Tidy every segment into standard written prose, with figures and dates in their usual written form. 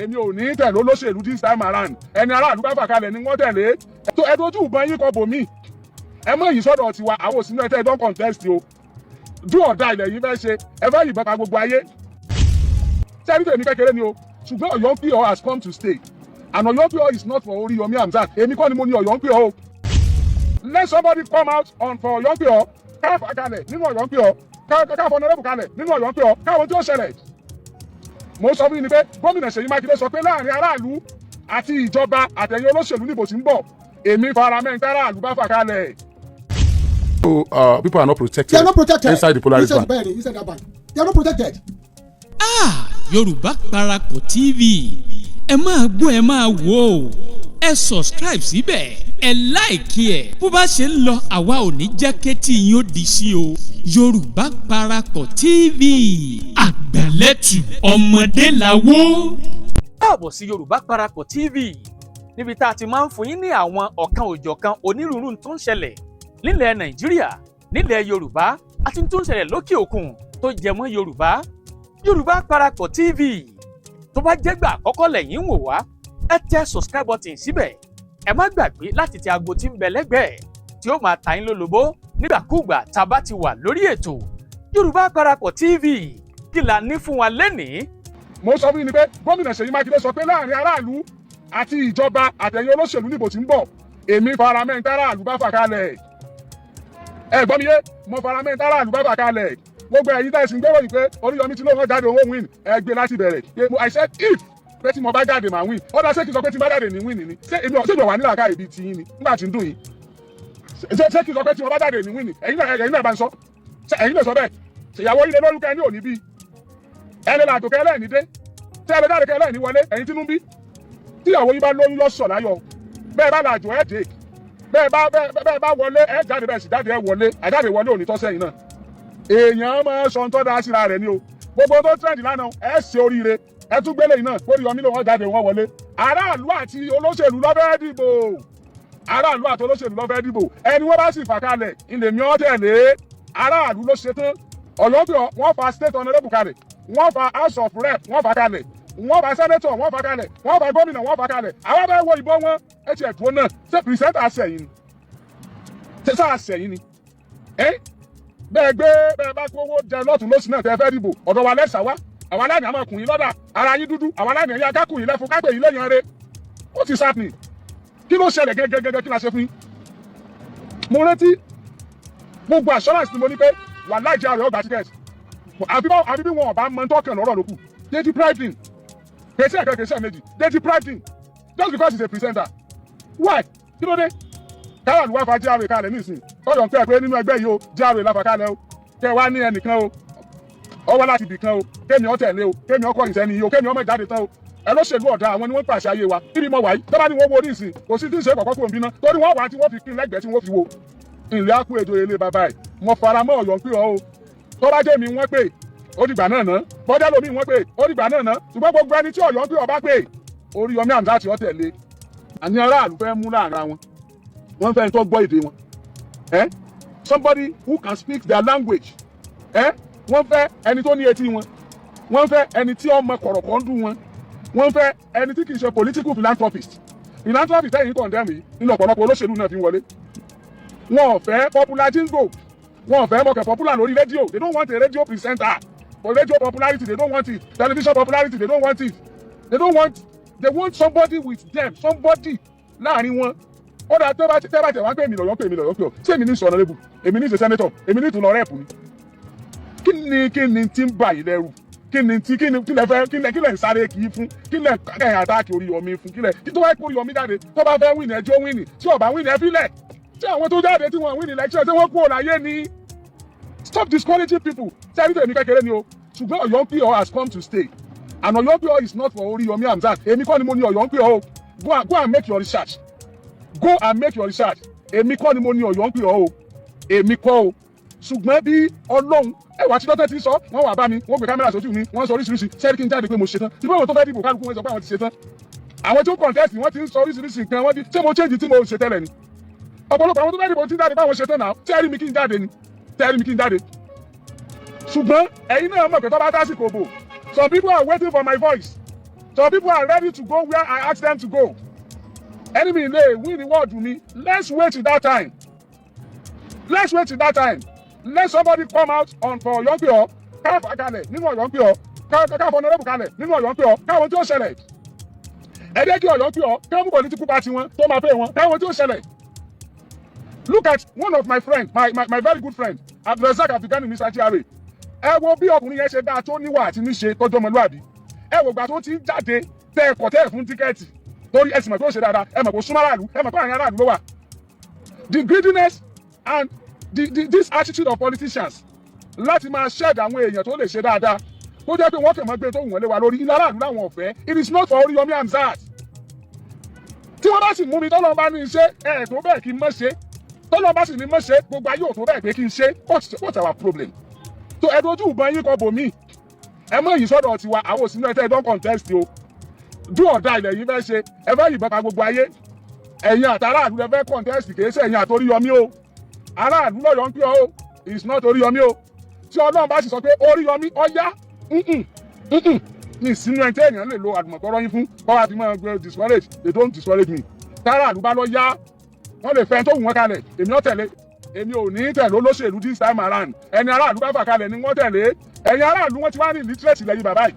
èmi ò ní tẹ̀lé olóṣèlú this time around ẹni aráàlú bá fà kalẹ̀ ni wọ́n tẹ̀lé ẹ dojú ìbọn yín kọ bòmí ẹ mọ yìí sọ́dọ̀ tiwa àwọn òsínú ẹ̀ tẹ́ ẹ don contest o do ọ̀dà ilẹ̀ yìí fẹ́ ṣe ẹ fẹ́ yìnbọn pa gbogbo ayé sẹ́ni tèmi kékeré ni o ṣùgbọ́n Oyo.Eyi has come to stay and Oyo.Eyi is not for Oriyomi Hamzat èmi kọ́ ni mo ní Oyo.Eyi o let somebody come out on for Oyo.Eyi káfà kalẹ̀ nínú Oyo.Eyi káfà ọ̀nàrẹ́bù kalẹ̀ nínú Oyo.Eyi káwọn tí ó ṣẹlẹ̀ mo sọ fún yín ni pé gómìnà Ṣèyí Mákindé sọ pé láàrin aráàlú àti ìjọba àtẹ̀yìn olóṣèlú níbo tí ń bọ̀ èmi faramẹ́ntì aráàlú bá fà kalẹ̀. So people are not protected. They are not protected Inside the Polaris Bank. Inside that bank. They are not protected. Yorùbá Parapọ̀ TV ẹ máa gbọ́ ẹ máa wò ó ẹ subscribe síbẹ̀ ẹ like ẹ bó bá ṣe ń lọ àwa ò ní jẹ́ kétí yín ó di sí o Yorùbá Parapọ̀ TV àgbàlẹ́tù ọmọdé làwọ̀. káàbọ̀ sí Yorùbá Parapọ̀ TV níbi tá a ti máa ń fún yín ní àwọn ọ̀kan òjọ̀kan onírúurú tó ń ṣẹlẹ̀ nílẹ̀ Nàìjíríà nílẹ̀ Yorùbá àti tó ń ṣẹlẹ̀ lókè òkun tó jẹ mọ́ Yorùbá. Yorùbá Parapọ̀ TV tó bá jẹ́gbà àkọ́kọ́ lẹ́yìn wò wá ẹ tẹ subscribe button síbẹ̀ ẹ má gbàgbé láti tẹ aago tí ń bẹ lẹ́gbẹ̀ẹ́ tí ó máa ta yín lólobó nígbàkúùgbà tá a bá ti wà lórí ètò Yorùbá Parapọ̀ TV kí la ní fún wa lénìí. mo sọ fún yín ni pé gómìnà Ṣèyí Mákindé sọ pé láàrin aráàlú àti ìjọba àtẹ̀yìn olóṣèlú níbo tí ń bọ̀ èmi faramẹ́ntì aráàlú bá fà kalẹ̀ ẹ gbọ́ mi yé mo faramẹ́ntì aráàlú bá fà kalẹ̀ gbogbo ẹ̀yin tá ẹ̀sìn gbẹ́wò yìí pé Oríyọmí tí lóun jáde owó win ẹ gbé láti bẹ̀rẹ̀ I said if pé tí mo bá jáde màá win ọ̀dà ṣé kí n sọ pé tí mo bá jáde ní win ni ṣé èmi wà nílà káyè bíi tiyín ni nígbà tí ń dùn yín ṣé kí n sọ pé tí mo bá jáde ní win ni ẹ̀yin náà bá ń sọ ẹ̀yin náà sọ bẹ́ẹ̀ ṣèyàwó ilé lórúkọ ẹni ò ní bí ẹni làtò kẹ́ ẹlẹ́ni dé tí ẹ lè jáde kẹ́ ẹlẹ́ni wọlé ẹ̀yin tínú bí tíyàwó yín bá lóyún lọ́sọ̀ láyọ̀ bẹ́ẹ̀ bá làjò ẹ̀ dé bẹ́ẹ̀ bá wọlé ẹ̀ jáde bẹ́ẹ̀ sì jáde ẹ̀ wọlé àjáde wọlé ò ní tọ́sẹ̀ yìí náà èèyàn máa sọ tó dáa síra rẹ̀ ni o gbogbo tó trend lánàá ẹ ṣe oríire ẹ tún gbélé yìí náà Oríyọmí ló wọn jáde wọn wọlé aráàlú àti olóṣèlú ló fẹ́ dìbò aráàlú àti olóṣèlú ló fẹ́ dìbò ẹni wọ́n bá sì fà kalẹ̀ ilé mi ọ́ tẹ̀lé aráàlú ló ṣe tán Ọ̀yọ́ wọ́n fa state honourable kalẹ̀ wọ́n fa house of rep wọ́n fà kalẹ̀ wọ́n fa senator wọ́n fà kalẹ̀ wọ́n fa gómìnà wọ́n fà kalẹ̀ àwọn bá wọ ìbò wọn ẹ ti ẹ̀dùn náà ṣé pìrìsẹ́ńtà àṣẹyìn ni ṣé sáà àṣẹyìn ni bẹ́ẹ̀ bá kówó jẹ lọ́tún lósì náà tẹ́ fẹ́ dìbò ọ̀dọ̀ wa lẹ́sà wá àwọn aláìní àmọ́ kùn yín lọ́dà ara yín dúdú àwọn aláìní ẹ̀yà kákùn yín lẹ́fun kápẹ́ yín lẹ́yìn rẹ̀ ó ti sápìn kí ló ṣẹlẹ̀ gẹ́gẹ́gẹ́gẹ́ kí la ṣe fún yín. mo rántí gbogbo assurance ni mo ní pé wà láìjẹ́ àrẹ ọgbà ticket àbí bí wọn ọba mọ tọkàn lọ́rọ̀ lókù they deprived him kèsì ẹ̀kẹ́ kèsì ẹ̀mẹ́jì they deprived him just because he's a presenter why kí ló dé káyọ̀ lùwà fa járe kalẹ̀ nísìn ọ̀yọ̀ ń pẹ́ pé nínú ẹgbẹ́ yìí o járe láfa kalẹ̀ o kẹ wá ní ẹnìkan o ọwọ́ láti bì kan o kémi ọ tẹ̀lé o kémi ọkọ̀ ìsẹ́ni yìí o kémi ọmọ ìjáde tán o ẹ lọ́sẹ̀lú ọ̀dà àwọn ni wọ́n ń pàṣẹ ayé wa kí ni mo wà yìí tọ́ba ni wọ́n wo oníṣìn kò sí tí ń ṣe kọ̀kọ́ kúrò nbínà torí wọ́n wà tí wọ́n fi kí lẹ́gbẹ̀ẹ́ tí wọ́n fi wo ìlẹ̀ akú èdè ilé bàbá ẹ̀ mo fara mọ́ Ọ̀yọ́ ń pè ọ́ o tọ́ba jẹ́ mi wọ́n pè ó dìgbà náà ná bọ́jà lómi wọ́n pè ó dìgbà náà ná ṣùgbọ́n gbogbo ẹni tí Ọ̀yọ́ ń pè ọba pè Oriyomi Hamzat ó tẹ̀lé àní aráàlú fẹ́ mú láàrin wọn wọ́n fẹ́ tó gbọ́ èdè wọn somebody who can speak their language wọ́n fẹ́ ẹni tó ní etí wọn wọ́n fẹ́ ẹni tí ọmọ kọ̀rọ̀kọ̀ ń dùn wọn wọ́n fẹ́ ẹni tí kì í ṣe political philanthropist ẹ̀yìn condemn yìí nínú ọ̀pọ̀lọpọ̀ olóṣèlú náà fi ń wọlé wọn ò fẹ́ popular jingo wọn ò fẹ́ mọ̀kẹ́ popular lórí rédíò they don't want a radio presenter for radio popularity they don't want it television popularity they don't want it they want somebody with them somebody láàrin wọn ó dà tẹ́ bá tẹ̀ wá pé èmi lọ́yọ́ pé ọ ṣé èmi ní sọ̀rọ̀ lébù èmi ní ṣe sẹ́nẹ́tọ̀ èmi ní ìtùnú rẹ́ẹ̀pù ni kí ni tí ń bà yìí lẹ́rù kí lẹ̀ ń sáré kì í fún kí lẹ̀ kẹ́hìn àtàkì Oríyọmí fún kí tó wáyé kó Oríyọmí jáde tó bá fẹ́ win ẹjọ́ win tí ọba win ẹ fílẹ̀ tí àwọn tó jáde tí wọ́n win election tí wọ́n kú ọ̀láyé ni stop discouraging people tí a rí tèmi kékeré ni o ṣùgbọ́n Oyo.Eyi has come to stay and Oyo.Eyi is not for Oriyomi Hamzat èmi kọ́ ni mo ní Oyo.Eyi o go and make your research go and make your research èmi kọ́ ni mo ní Oyo.Eyi o èmi kọ́ o ṣùgbọ́n bí Ọlọ́run ẹwà tí dọ́tẹ́ ti sọ wọ́n wà bá mi wọ́n gbé kámẹ́rà sójú mi wọ́n sọ oríṣiríṣi sẹ́ẹ̀rì kí n jáde pé mo ṣetán tí báwọn tó fẹ́ dìbò kálukú wọn sọ pé àwọn ti ṣetán àwọn tí ó contest wọ́n ti ń sọ oríṣiríṣi nǹkan wọ́n ti ṣé mo change tí mo ṣe tẹ́lẹ̀ ni ọ̀pọ̀lọpọ̀ àwọn tó fẹ́ dìbò ti jáde báwọn ṣetán náà sẹ́ẹ̀rì mi kí n jáde ṣùgbọ́n ẹ̀yin náà mọ̀ pé tó bá tásìkò bò some people are waiting for my voice So people are ready to go where I ask them to go. Enemy lay, win the world to me. Let's wait till that time. Let's wait till that time. Let somebody come out on for Oyo.Eyi. Káfà kalẹ̀ nínú Oyo.Eyi. Káfà honorable kalẹ̀ nínú Oyo.Eyi. Káwọn tí ó ṣẹlẹ̀. Ẹ jẹ́ kí Oyo.Eyi káwọn political party wọn tó máa fẹ́ wọn. Káwọn tí ó ṣẹlẹ̀. Look at one of my friends, my very good friend, Abdulrasaq Abdulgani Mr. GRA. Ẹ wo bí ọkùnrin yẹn ṣe dáa tó níwà àti níṣe tọ́jú ọmọlúwàbí. Ẹ wo gbà tó ti ń jáde tẹ ẹ̀kọ́ tẹ́ ẹ̀ fún tíkẹ́ẹ̀tì. Torí ẹ sì mọ̀ pé ó ṣe dáadáa, ẹ mọ̀ pé ó súnmọ́ aráàlú, ẹ mọ̀ pé àárín aráàlú ló wà. The greediness and this attitude of politicians láti máa shed àwọn èèyàn tó lè ṣe dáadáa tó jẹ́ pé wọ́n kàn máa gbé tó wù wọ́n lé wa lórí ilé aráàlú láwọn ọ̀fẹ́. It is not for Oriyomi Hamzat. Tí wọ́n bá sì mú mi tọ́lọ́ bá ní iṣẹ́ ẹ̀ tó bẹ́ẹ̀ kí n mọ̀ ṣe tọ́lọ́ bá sì ní mọ̀ ṣe gbogbo ayé ò tó bẹ́ẹ̀ pé kí n ṣe what's our problem? So ẹ dojú ìbọn yín kọ bòmí ẹ mọ̀ yìí sọ́dọ̀ tiwa àwọn òsínú ẹ̀tẹ́ don contest o do or die ilẹ̀ yìí fẹ́ ṣe ẹ fẹ́ yìnbọn pa gbogbo ayé ẹ̀yin àtàràlú ẹ fẹ́ contest kìí ṣe ẹ̀yin àtOríyọmí o aráàlú lọ́yọ̀ ń pè ọ́ o it's not Oriyomi o tí Ọlọ́run bá sì sọ pé Oriyomi ọ̀yá ní ìsinú ẹni tí èèyàn lè lo àdùmọ̀kọ́rọ́ yín fún kọ́wá fi máa discourage they don't discourage me tàràlú bá lọ yá wọ́n lè fẹ́ tó wù wọ́n kalẹ̀ èmi ò tẹ̀lé èmi ò ní tẹ̀lé olóṣèlú this time around ẹni aráàlú bá fà kalẹ̀ ni wọ́n tẹ̀lé ẹ̀yin aráàlú wọ́n ti wá ní illiterate lẹ́yìn bàbá yìí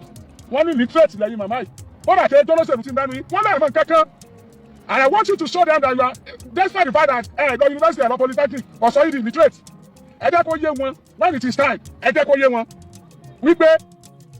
wọ́n ní illiterate lẹ́yìn màmá yìí wọ́n bá tẹ olóṣèlú ti ń bẹ́nu yìí wọ́n lè mọ̀ kankan and I want you to show them that you are despite the fact that go university or polytechnic or so you dey illiterate ẹ jẹ́ kó yé wọn when it is time ẹ jẹ́ kó yé wọn wípé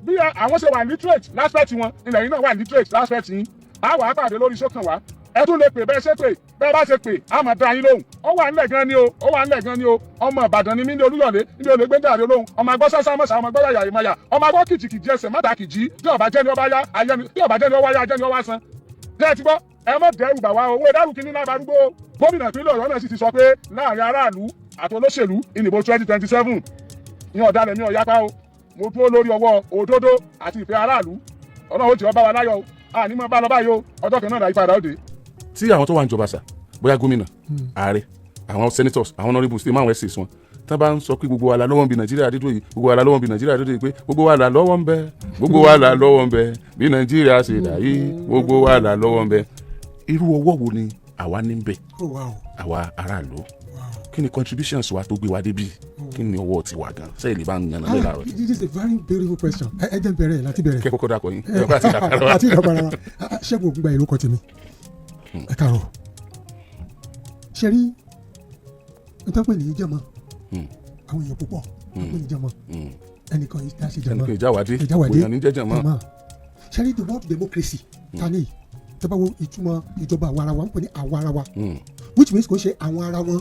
bí àwọn ṣe wà illiterate láspẹ̀tì wọn ilẹ̀ yìí náà wà illiterate láspẹ̀tì yín àwọn àpàdé lórí sókàn wá ẹ tún lè pè bẹ́ẹ̀ ṣe pé bẹ́ẹ̀ bá ṣe pè á máa dá yín lóhùn ó wà nílẹ̀ gan ni o ó wà nílẹ̀ gan ni o ọmọ Ìbàdàn ni mí ní Olúyọ̀lé ní olè gbé dàrí olóhùn ọmọ agbọ́ sásá mọ̀sá ọmọ agbọ́ yàyà ìmọ̀yà ọmọ agbọ́ kìjìkìjì ẹsẹ̀ mọ́ta kìjì tí ọba jẹ́ ni ọba yá ayẹni tí ọba jẹ́ ni ọba yá ajẹ́ ni ọba san jẹ́ ti gbọ́ ẹ mọ̀ dẹ́rù bà wá owó ìdárù kìíní náà darúgbó gómìnà ìpínlẹ̀ Ọ̀yọ́ náà sì ti sọ pé láàrin aráàlú àti olóṣèlú ìdìbò 2027 ní ọ̀dàlẹ̀ mi ọ̀yápá o mo dúró lórí ọwọ́ òdodo àti ìfẹ́ aráàlú Ọlọ́run ó jẹ́ ọba wa láyọ̀ o àní mọ́ bá lọ báyìí o ọjọ́ kan náà dà ìpadà òde. tí àwọn tó wà ń jọba sà bóyá gómìnà ààrẹ àwọn senators àwọn honourables tí máwọn ẹ̀sìn wọn tí wọ́n bá ń sọ pé gbogbo wa la lọ́wọ́ ń bi Nàìjíríà dídò yìí gbogbo wa la lọ́wọ́ ń bi Nàìjíríà dídò yìí pé gbogbo wa la lọ́wọ́ ń bẹ gbogbo wa la lọ́wọ́ ń bẹ bí Nàìjíríà ṣe dà yìí gbogbo wa la lọ́wọ́ ń bẹ irú ọwọ́ wo ni àwa ní ń bẹ àwa aráàlú kí ni contributions wa tó gbé wa débi kí ni ọwọ́ ti wà gan sẹ́yìn lè bá ń yan náà láàárọ̀. This is a very beautiful question. ẹ jẹ́ n bẹ̀rẹ̀ láti bẹ̀rẹ̀. kẹ́ kọ́kọ́ dàpọ̀ yín àti ìdàgbàrà wa Ṣẹ́gun Ògúngbà ìlú kan tèmi ẹ káàárọ̀ ṣe rí nítorí pé nìyí jẹ́mọ́ àwọn èèyàn púpọ̀ nítorí pé nìyí jẹ́mọ́ ẹnìkan yìí dáṣe jẹ́mọ́ ẹnìkan ìjáwádé òyìn ní jẹ́jẹ́mọ́ ṣe rí the word democracy tani tẹ́ bá wo ìtumọ̀ ìjọba àwa ara wa ń pè ní àwa ara wa which means kò ṣe àwọn ara wọn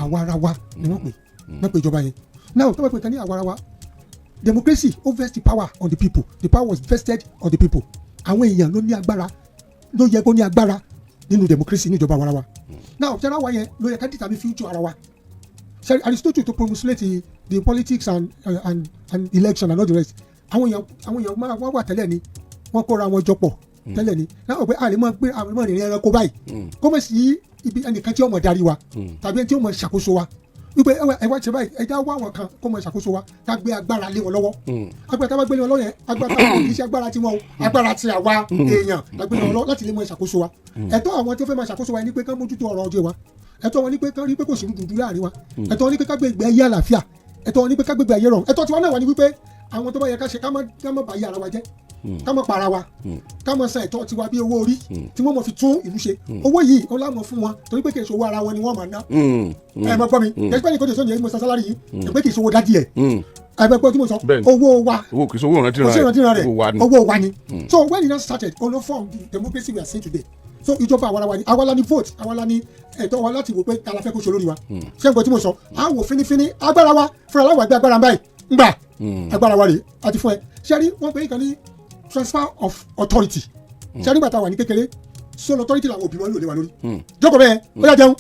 àwa ara wa ni wọ́n pè ìjọba yẹn now tẹ́ bá pè kan ní àwa ara wa democracy ó vest the power on the people the power was vested on the people àwọn èèyàn ló ní agbára ló yẹ kó ní agbára nínú democracy ní ìjọba ara wa now tẹ́lá wa yẹn ló yẹ ká determine future ara wa Aristotle to promulgate the politics and election and all the rest àwọn èèyàn máa wà tẹ́lẹ̀ ni wọ́n kóra wọn jọ pọ̀ tẹ́lẹ̀ ni náà pé àlè máa gbé àwọn ọmọ ìrìn ẹranko báyìí kó mọ̀ sí ibi ẹnìkan tí ó mọ̀ darí wa tàbí ẹni tí ó mọ̀ ṣàkóso wa wípé ẹ wá ṣe báyìí ẹja wá àwọn kan kó mọ̀ ṣàkóso wa ká gbé agbára lé wọn lọ́wọ́ agbára tá a bá gbé lé wọn lọ́wọ́ yẹn agbára tá a kì í ṣe agbára tiwọn o agbára ti àwa èèyàn la gbé lé wọn lọ́wọ́ láti lè mọ̀ ṣàkóso wa ẹ̀tọ́ àwọn tó fẹ́ máa ṣàkóso wa ni pé ká mójútó ọrọ̀ ajé wa ẹ̀tọ́ wọn ni pé ká rí pé kò sí dúdú láàrin wa ẹ̀tọ́ wọn ni pé ká gbé ìgbé ayé àlàáfíà ẹ̀tọ́ wọn ni pé ká gbé ìgbé ayé rọrùn ẹ̀tọ́ tiwọn náà wà ní wípé àwọn tó bá yẹ ká ṣe ká má bàyí ara wa jẹ́ ká má para wa ká má san ẹ̀tọ́ tiwa bí owó orí tí wọ́n mọ̀ fi tún ìlú ṣe owó yìí ó láwọn fún wọn torí pé kì í ṣe owó ara wọn ni wọ́n máa ná ẹ mọ̀ gbọ́ mi ẹgbẹ́ nìkan tó sọ ní mo san sálárì yìí ẹgbẹ́ kì í ṣe owó dádì ẹ̀ ẹgbẹ́ pé tí mo sọ owó wa owó kì í ṣe owó ìrántí rẹ̀ owó wa ni so when it now started ono form the democracy we are seeing today so ìjọba àwarawa ni àwa la ní vote àwa la ní ẹ̀tọ́ wa láti wò pé ta la fẹ́ kó ṣe lórí wa ṣé nǹkan tí mo sọ á wò fínífíní agbára wa fúnra láwọn àgbẹ̀ agbára báyìí ngbà agbára wa rè àti fún ẹ ṣé rí wọ́n pè é kan ní transfer of authority ṣé nígbà tá a wà ní kékeré sole authority làwọn òbí wọn lò lé wa lórí jókòó bẹ́ẹ̀ ó yà jẹun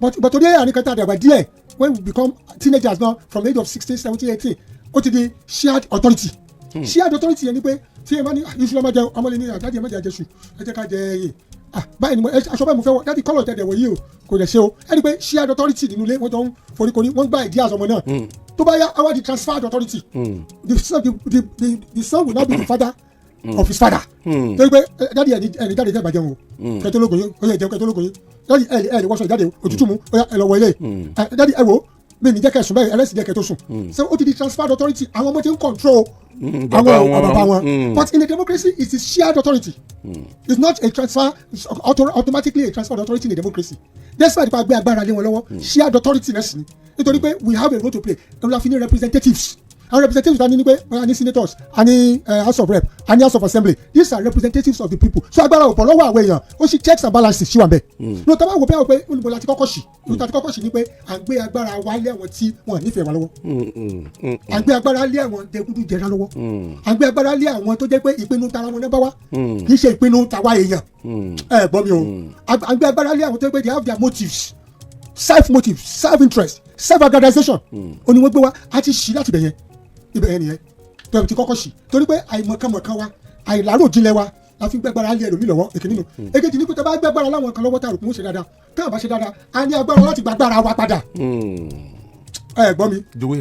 but torí àníkan tá a dàgbà díẹ̀ when we become teenagers now from the age of 16, 17, 18 ó ti di shared authority shared authority yẹn ni pé tí ẹ bá ní iṣu lọ́mọ jẹun ọmọ lè ní àjáde ẹ má jẹ àjẹsù ẹ jẹ́ ká jẹ ẹyẹ báyìí ni mo aṣọ báyìí mo fẹ́ wọ dáàdi kọ́lọ̀ tẹ̀dẹ̀ wọ̀ yìí o kò lè ṣe o ẹni pé shared authority nínú ilé wọ́n jọ ń foríkorí wọ́n gba ìdí àzọmọ náà tó bá yá our the transferred authority the son will now be the father of his father. torí pé dádì ẹni jáde jẹ́ ìbàjẹ́ o kẹtọ́lógún yín ó yẹ jẹun kẹtọ́lógún yín dádì ẹ wọ́sọ̀ ìjáde òtútù mu ó yá ẹ lọ wọ ilé dádì ẹ wo mi ní jẹ́ kẹ́ sùn bẹ́ẹ̀ ẹlẹ́sìn jẹ́ kẹ́ tó sùn so ó ti di transferred authority àwọn ọmọ ti ń control àwọn bàbá wọn but in a democracy it is shared authority it's not a transfer automatically a transferred authority in a democracy despite pa gbé agbára lé wọn lọ́wọ́ shared authority náà sì ni nítorí pé we have a role to play and we have any representatives and representatives ta ni pé a ní senators a ní house of rep a ní house of assembly these are representatives of the people so agbára ò bọ̀ lọ́wọ́ àwọn èèyàn ó sì checks and balances sí wa bẹ́ẹ̀ no tọ́ bá wò pé olùbọ̀ láti kọ́kọ́ sí olùbọ̀ láti kọ́kọ́ sí ni pé à ń gbé agbára wa lé àwọn tí wọ́n nífẹ̀ẹ́ wa lọ́wọ́ à ń gbé agbára lé àwọn jẹgúdú jẹrá lọ́wọ́ à ń gbé agbára lé àwọn tó jẹ́ pé ìpinnu tara wọn náà bá wá kì í ṣe ìpinnu tàwa èèyàn ẹ gbọ́ mi o à ń gbé agbára lé àwọn tó jẹ́ pé they have their motives self motive self interest self aggrandization ó ní wọ́n gbé wa a ti ṣí láti bẹ̀yẹn ibẹ̀ yẹn nìyẹn tó ti kọ́kọ́ sí torí pé àìmọ̀kànmọ̀kàn wa àìláròjinlẹ̀ wa la fi gbẹ́gbára lé ẹlòmíì lọ́wọ́ èkìní nù èkejì ní pé tó bá gbẹ́gbára láwọn kan lọ́wọ́ tààrù kún ó ṣe dáadáa tó àbá ṣe dáadáa a ní agbára láti gbàgbára wa padà ẹ gbọ́ mi do we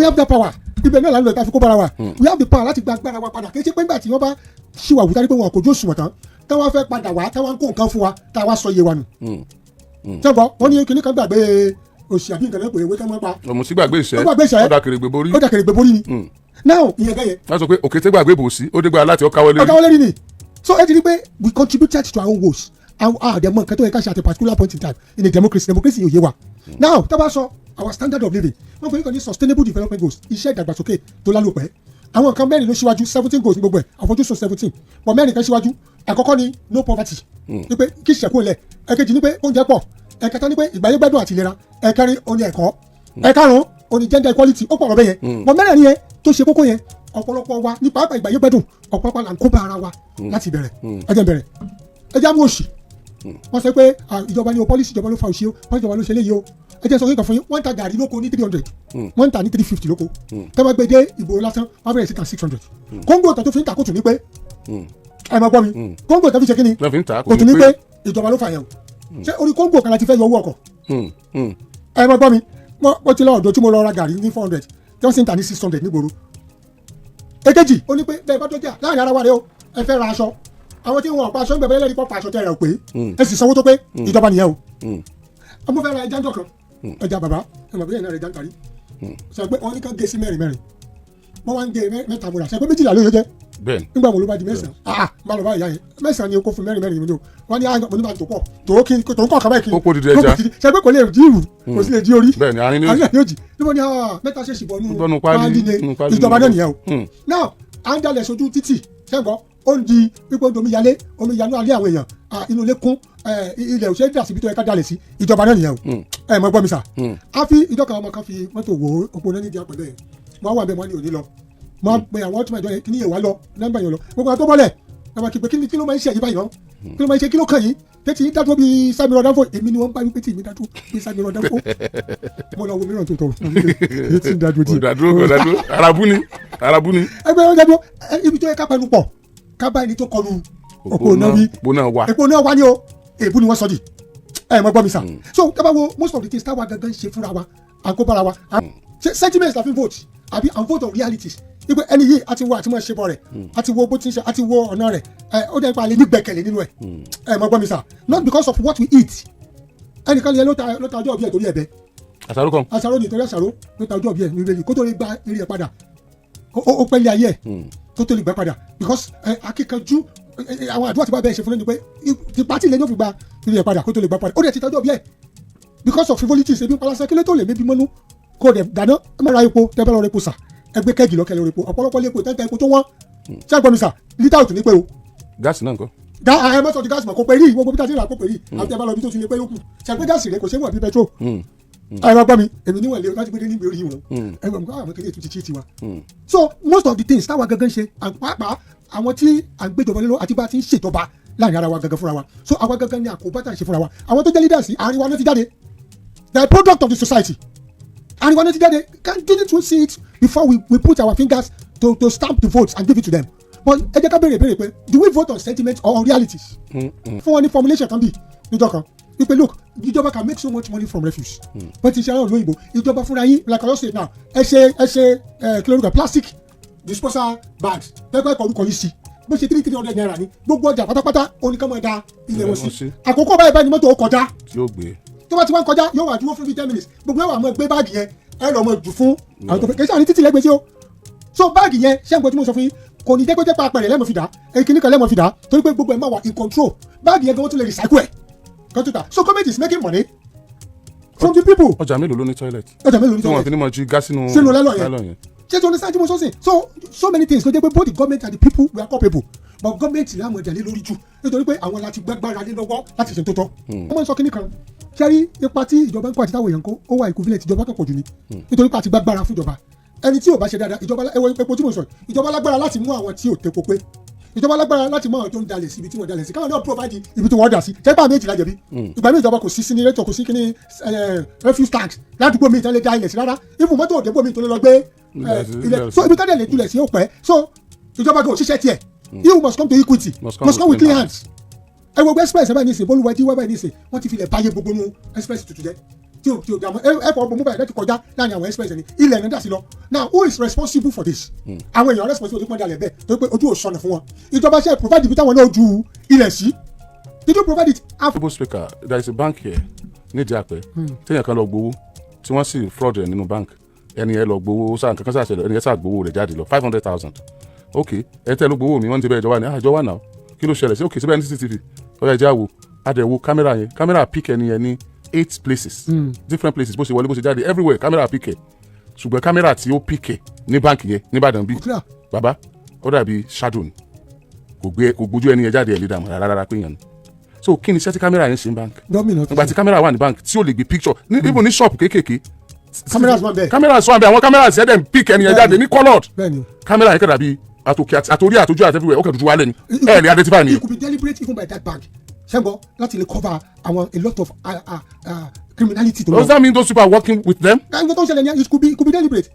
have that power ibẹ̀ náà lálẹ́ ìta fi kó bára wa we have the power láti gbàgbára wa padà kì í ṣe pé nígbà tí wọ́n bá ṣìwà wù tárí pé wọn kò jó òṣùwọ̀n tán táwọn fẹ́ padà wá táwọn kó nǹkan fún wa táwa sọ iye wa nù tẹ́gbọ́ wọ́n ní kíní kan gbàgbé òṣì àbí nǹkan lẹ́pọ̀ ewé tẹ́wọ́n pa ọmọ gbàgbé ìṣẹ́ ọ̀dà kèrègbè borí ni now ìyẹn bẹ́yẹn. wọ́n sọ pé òkété gbàgbé bò sí ó dé gbà láti ọ̀káwọlé rí ni so ẹ ti rí pé we contributed to our own woes and àdèmọ nǹkan tó yẹ ká ṣe at a particular point in time in a democracy yóò yé wa now tá a bá sọ our standard of living wọ́n fún yín kan ní sustainable development goals iṣẹ́ ìdàgbàsókè tó lálòpẹ́ àwọn nǹkan mẹ́rin ló ṣíwájú 17 goals ní gbogbo ẹ̀ àfojúsùn 17 but mẹ́rin kan ṣíwájú àkọ́kọ́ ni no poverty ní pé kí ìṣẹ́kù lẹ̀ ẹ̀kejì ní pé oúnjẹ pọ̀ ẹ̀kẹta ní pé ìgbáyé gbádùn àti ìlera ẹ̀kẹrin oní ẹ̀kọ́ ẹ̀karùn-ún oní gender equality ó pọ̀ ọ̀rọ̀ bẹ́ẹ̀ yẹn but mẹ́rin yẹn tó ṣe kókó yẹn ọ̀pọ̀lọpọ̀ wa ní pàápàá ìgbáyé gbádùn ọ̀pọ̀lọpọ̀ là ń kó bá ara wa láti bẹ̀rẹ̀ ẹjẹ́ mú òṣì wọ́n sọ pé ìjọba ní o pọ́lísì ìjọba ló fa òṣì o pọ́lísì ìjọba ló ṣe léyìí o ẹjẹ́ sọ kíkan fún yín wọ́n ń ta gàrí lóko ní 300 wọ́n ń ta ní 350 lóko tẹ́ bá gbé dé ìgboro lásán wọ́n bẹ̀rẹ̀ sí ta 600 kóńgò tó fi ń ta kóòtù ní pé ẹ máa gbọ́ mi kóńgò tó fi ṣe kí ni kóòtù ní pé ìjọba ló fà yẹn o ṣé orí kóńgò kan láti fẹ́ yọ owó ọkọ̀ ẹ máa gbọ́ mi wọ́n ti lọ ọ̀dọ̀ tí mo lọ ra gàrí ní 400 tí wọ́n sì ń ta ní 600 nígboro èkejì ó ní pé bẹ́ẹ̀ bá dọ́jà láàrin ara wa rẹ o ẹ fẹ́ ra aṣọ àwọn tí wọn pa aṣọ ń bẹ̀rẹ̀ lẹ́rìí pọ̀ pa aṣọ tẹ́ ẹ rẹ̀ pé ẹ sì sanwó tó pé ìjọba nìyẹn o ọmọ fẹ́ ra ẹja ń jọ̀kan ẹja bàbá ẹ mọ̀ bí ẹ̀yìn náà rẹ̀ já ń kárí sọ pé wọ́n ní ká gé sí mẹ́rin wọ́n wá ń gé mẹ́ta múra sọ pé méjìlá ló yẹ jẹ́ nígbà wo ló bá di mẹ́sàn-án bá lọ bá ìyá yẹn mẹ́sàn-án ni o kó fún mẹ́rin mi ni o wọ́n ní mo ní máa tó pọ̀ tó ń kọ́ kaba ìkíni kókó dídí ẹja sọ pé kò lè jí ìrù kò sì lè jí orí bẹ́ẹ̀ ni àárín ní òjì níbo ni mẹ́ta ṣe ṣì bọ́ nínú páálí ni ìjọba náà nìyẹn o now à ń dalẹ̀ sojú títì ṣẹ́gbọ́n ó ń di pípọ́ omi yalé omi yanú alẹ́ àwọn èèyàn inú ilé kún ilẹ̀ òṣèré dà síbi tó yẹ ká dalẹ̀ sí ìjọba náà nìyẹn o ẹ mọ gbọ́ mi sà á fi ìjọba ọmọ kan fi mọ́tò wo òpó náà nídìí àpẹẹrẹ yẹn wọ́n wà bẹ́ẹ̀ wọ́n ní òní lọ wọ́n pe àwọn tó máa jọ yẹn kí ni èèwà lọ nọ́mbà yẹn lọ gbogbo àwọn tó bọ́lẹ̀ àwọn kì í pé kí ló máa ń ṣe ẹ̀yìn báyìí náà kí ló máa ń ṣe kí ló kàn yín tẹ́tí yín dádúró bíi Sami Rọ̀dánfò èmi ni wọ́n bá wípé tí èmi dádúró bíi Sami Rọ̀dánfò mo lọ wo mìíràn tó tọ̀ èyí tí ń dádúró tí. dádúró arabu ni. ẹgbẹ́ wọn dádúró ibi tó yẹ ká pẹnu pọ̀ ká bá ẹni tó kọlu òpó náà wí èpo náà wá ní o èbú ni wọ́n sọ di ẹ mọ gbọ́ mi sà so tá bá wo most of the things táwa gangan ṣe fúnra wa àkóbára wa sentiments la fi vote àbí and vote on realities ipe ẹni yìí àti wo àti mọ̀ ṣe bọ̀ rẹ̀ àti wo bó ti ń ṣe àti wo ọ̀nà rẹ̀ ó dẹ́ pa lè ní gbẹ̀kẹ̀lé nínú ẹ̀ ẹ mọ gbọ́ mi sà not because of what we eat ẹnìkan yẹn ló ta ọjọ́ ọbí ẹ̀ torí ẹ̀bẹ̀ àṣàrò nítorí àṣàrò ló ta ọjọ́ ọbí ẹ̀ ní ìrẹ́lì kó tó lè gba eré ẹ̀ padà ó pẹ́ lé ayé ẹ̀ kó tó lè gbà padà because akíkanjú àwọn àdúrà tí wọ́n bẹ́ẹ̀ ṣe fún ẹni pé pàtí lè ní òfin gba eré ẹ̀ padà kó tó lè gbà padà ó dẹ̀ ti ta ọjọ́ ọbí ẹ̀ because of frivolities ebi palasẹ kí ló tó lè mébi mọ́nú kó dẹ̀ dáná ẹ má ra epo tẹ́ bá lọ ra epo sà ẹgbẹ́ kẹ́gì lọ́kẹ́ lórí epo ọ̀pọ̀lọpọ̀ lé epo tẹ́ntẹ́ epo tó wọ́n ṣé àgbọ̀n mi sà lítà òtún ní pé o. gáàsì náà nǹkan. ẹ mọ́tò di gáàsì mọ̀ kó pé rí gbogbo bí táṣí rà kó pé rí àti ẹ bá lọ bí tó ti lè pé yókù ṣàgbé gáàsì rẹ kò ṣe é wọ̀ bí petrol. ẹ má gbọ́ mi èmi níwọ̀n lé láti gbé dé níbi orí wọn ẹ gbọ́ mi kọ́ àwọn kékeré ètò ti tí tiwa. so most of the things táwa gangan ṣe pàápàá àwọn tí à ń gbéjọba lé lọ àti bá ti ń ṣèjọba láàrin ara wa gangan fúnra wa so àwa gangan ni àkóbá tá à ń ṣe fúnra wa àwọn tó jẹ́ leaders àárín wa náà ti jáde they are product of the society and we didn't we see it before we put our fingers to stamp the votes and give it to them but ẹ jẹ́ ká béèrè pé do we vote on sentiment or on realities fún wọn ní formulation kan bí níjọ́ kan wípé look ìjọba can make so much money from refuse but ìṣe àwọn olóyìnbó ìjọba fúnra yín like I just say now ẹ ṣe kí ló ń gbà plastic disposal bags pẹ́pẹ́ kọ orúkọ yìí sí bó ṣe 300 naira ni gbogbo ọjà pátápátá oníkàmọ́ ẹ̀dá ilé wọn sí àkókò báyìí ni mọ́tò kọjá yóò gbé tó bá ti wá ń kọjá yóò wà dúró fún 10 minutes gbogbo ẹ̀ wà mọ́ gbé báàgì yẹn ẹ lọ́ mọ́ jù fún àwọn tó fẹ́ kí sáà ní títì lẹ́gbẹ̀ẹ́ sí o so báàgì yẹn ṣé nǹkan tí mo sọ fún yín kò ní jẹ́ pa apẹ̀rẹ̀ lẹ́mọ̀ fi dá èkìní kan lẹ́mọ̀ fi dá torí pé gbogbo ẹ̀ máa wà in control báàgì yẹn gan wọ́n tún lè recycle ẹ̀ kan tó ta so government is making money from the people. ọjà mélòó ló ní toilet. ọjà mélòó ló ní tí wọn toilet fi ní mọ ju gas sínú lẹ́lọ̀ yẹn ṣé tí o ní sáájú mo sọ sí so many things ló jẹ́ pé both the government and the people we are culpable but government ní àwọn ìdàlẹ́ lórí jù nítorí pé àwọn láti gbàgbára lé lọ́wọ́ láti ṣe tó tọ́ wọ́n máa ń sọ kínní kan ṣẹ́rí ipa tí ìjọba ń kó àti táwọn èèyàn kó ó wà equivalent ìjọba kan pọ̀ jù ní nítorí pé àti gbàgbára fún ìjọba ẹni tí ò bá ṣe dáadáa ìjọba ẹwọ epo tí mo sọ ìjọba lágbára láti mú àwọn tí ò tepo pé ìjọba lágbára láti mú àwọn tó ń dalẹ̀ sí ibi tí wọ́n dalẹ̀ sí káwọn náà provide ibi tí wọ́n dà sí tẹ́gbà méjì lájẹ̀bi ìgbà míì ìjọba kò sí incinerator kò sí kíní refuse tanks ládùúgbò míì tán lè da ilẹ̀ sí rárá ibù mọ́tò òdebò míì tó lè lọ gbé ilẹ̀ so ibi tán lè tulẹ̀ sí ó pẹ́ so ìjọba gan òṣìṣẹ́ tiẹ̀ you must come to equity must come with clean hands ẹ wo express ẹ bá ní ìsìn bólúwa tí wọ́n bá ní ìsìn wọ́n ti filẹ̀ báyé gbogbo nu express tuntun jẹ́ tí o dààmú ẹ fọ ọgbọ̀n mobile láti kọjá láàrin àwọn express ẹni ilẹ̀ ẹ̀rọ dà sí lọ now who is responsible for this àwọn èèyàn responsible tó pọ́n dalẹ̀ bẹ́ẹ̀ tó pé ojú ò sọnù fún wọn ìjọba ṣe provide ibi táwọn náà ju ilẹ̀ sí did you provide it. Honorable Speaker, there is a bank here nídìí àpẹ téèyàn kan lọ gbowó tí wọ́n sì fraud ẹ̀ nínú bank ẹni ẹ lọ gbowó sáà nǹkan kan sáà ṣẹlẹ̀ ẹni ẹ sáà gbowó rẹ̀ jáde lọ 500,000 ok ẹ tẹ́ ló gbowó mi wọ́n ti bẹ́ẹ̀ jọ wà ní àjọ wà náà kí ló ṣẹlẹ̀ sí ok síbẹ̀ ní CCTV ọ̀yà ìjà wo adẹ̀wò kámẹ́rà yẹn kámẹ́rà pick ẹni yẹn ní 8 places different places bó ṣe wọlé bó ṣe jáde everywhere kámẹ́rà pick ẹ̀ ṣùgbọ́n kámẹ́rà tí ó pick ẹ̀ ní báǹkì yẹn níbàdàn bí bàbá ó dàbí shadow kò gbójú ẹni yẹn jáde ẹ̀ lè dààmú rárá pé yẹn ni so kí ni iṣẹ́ tí kámẹ́rà yẹn ṣe ń báǹkì nígbà tí kámẹ́rà wà ní báǹkì tí ó lè gbé picture even ní shop kéékèèké cameras wà bẹ́ẹ̀ àwọn cameras yẹn dẹ̀ pick ẹni yẹn jáde ní coloured kámẹ́rà yẹn kẹ́dà bí àtòrí àtòjú àti everywhere ó kẹ́dùjú wálẹ̀ ni ẹ̀ lè identify ni. it could be deliberate even by that bank ṣẹ́gbọ́ láti lè cover àwọn a lot of criminality. Does that mean those people are working with them? ẹni tó ń ṣẹlẹ̀ yẹn it could be deliberate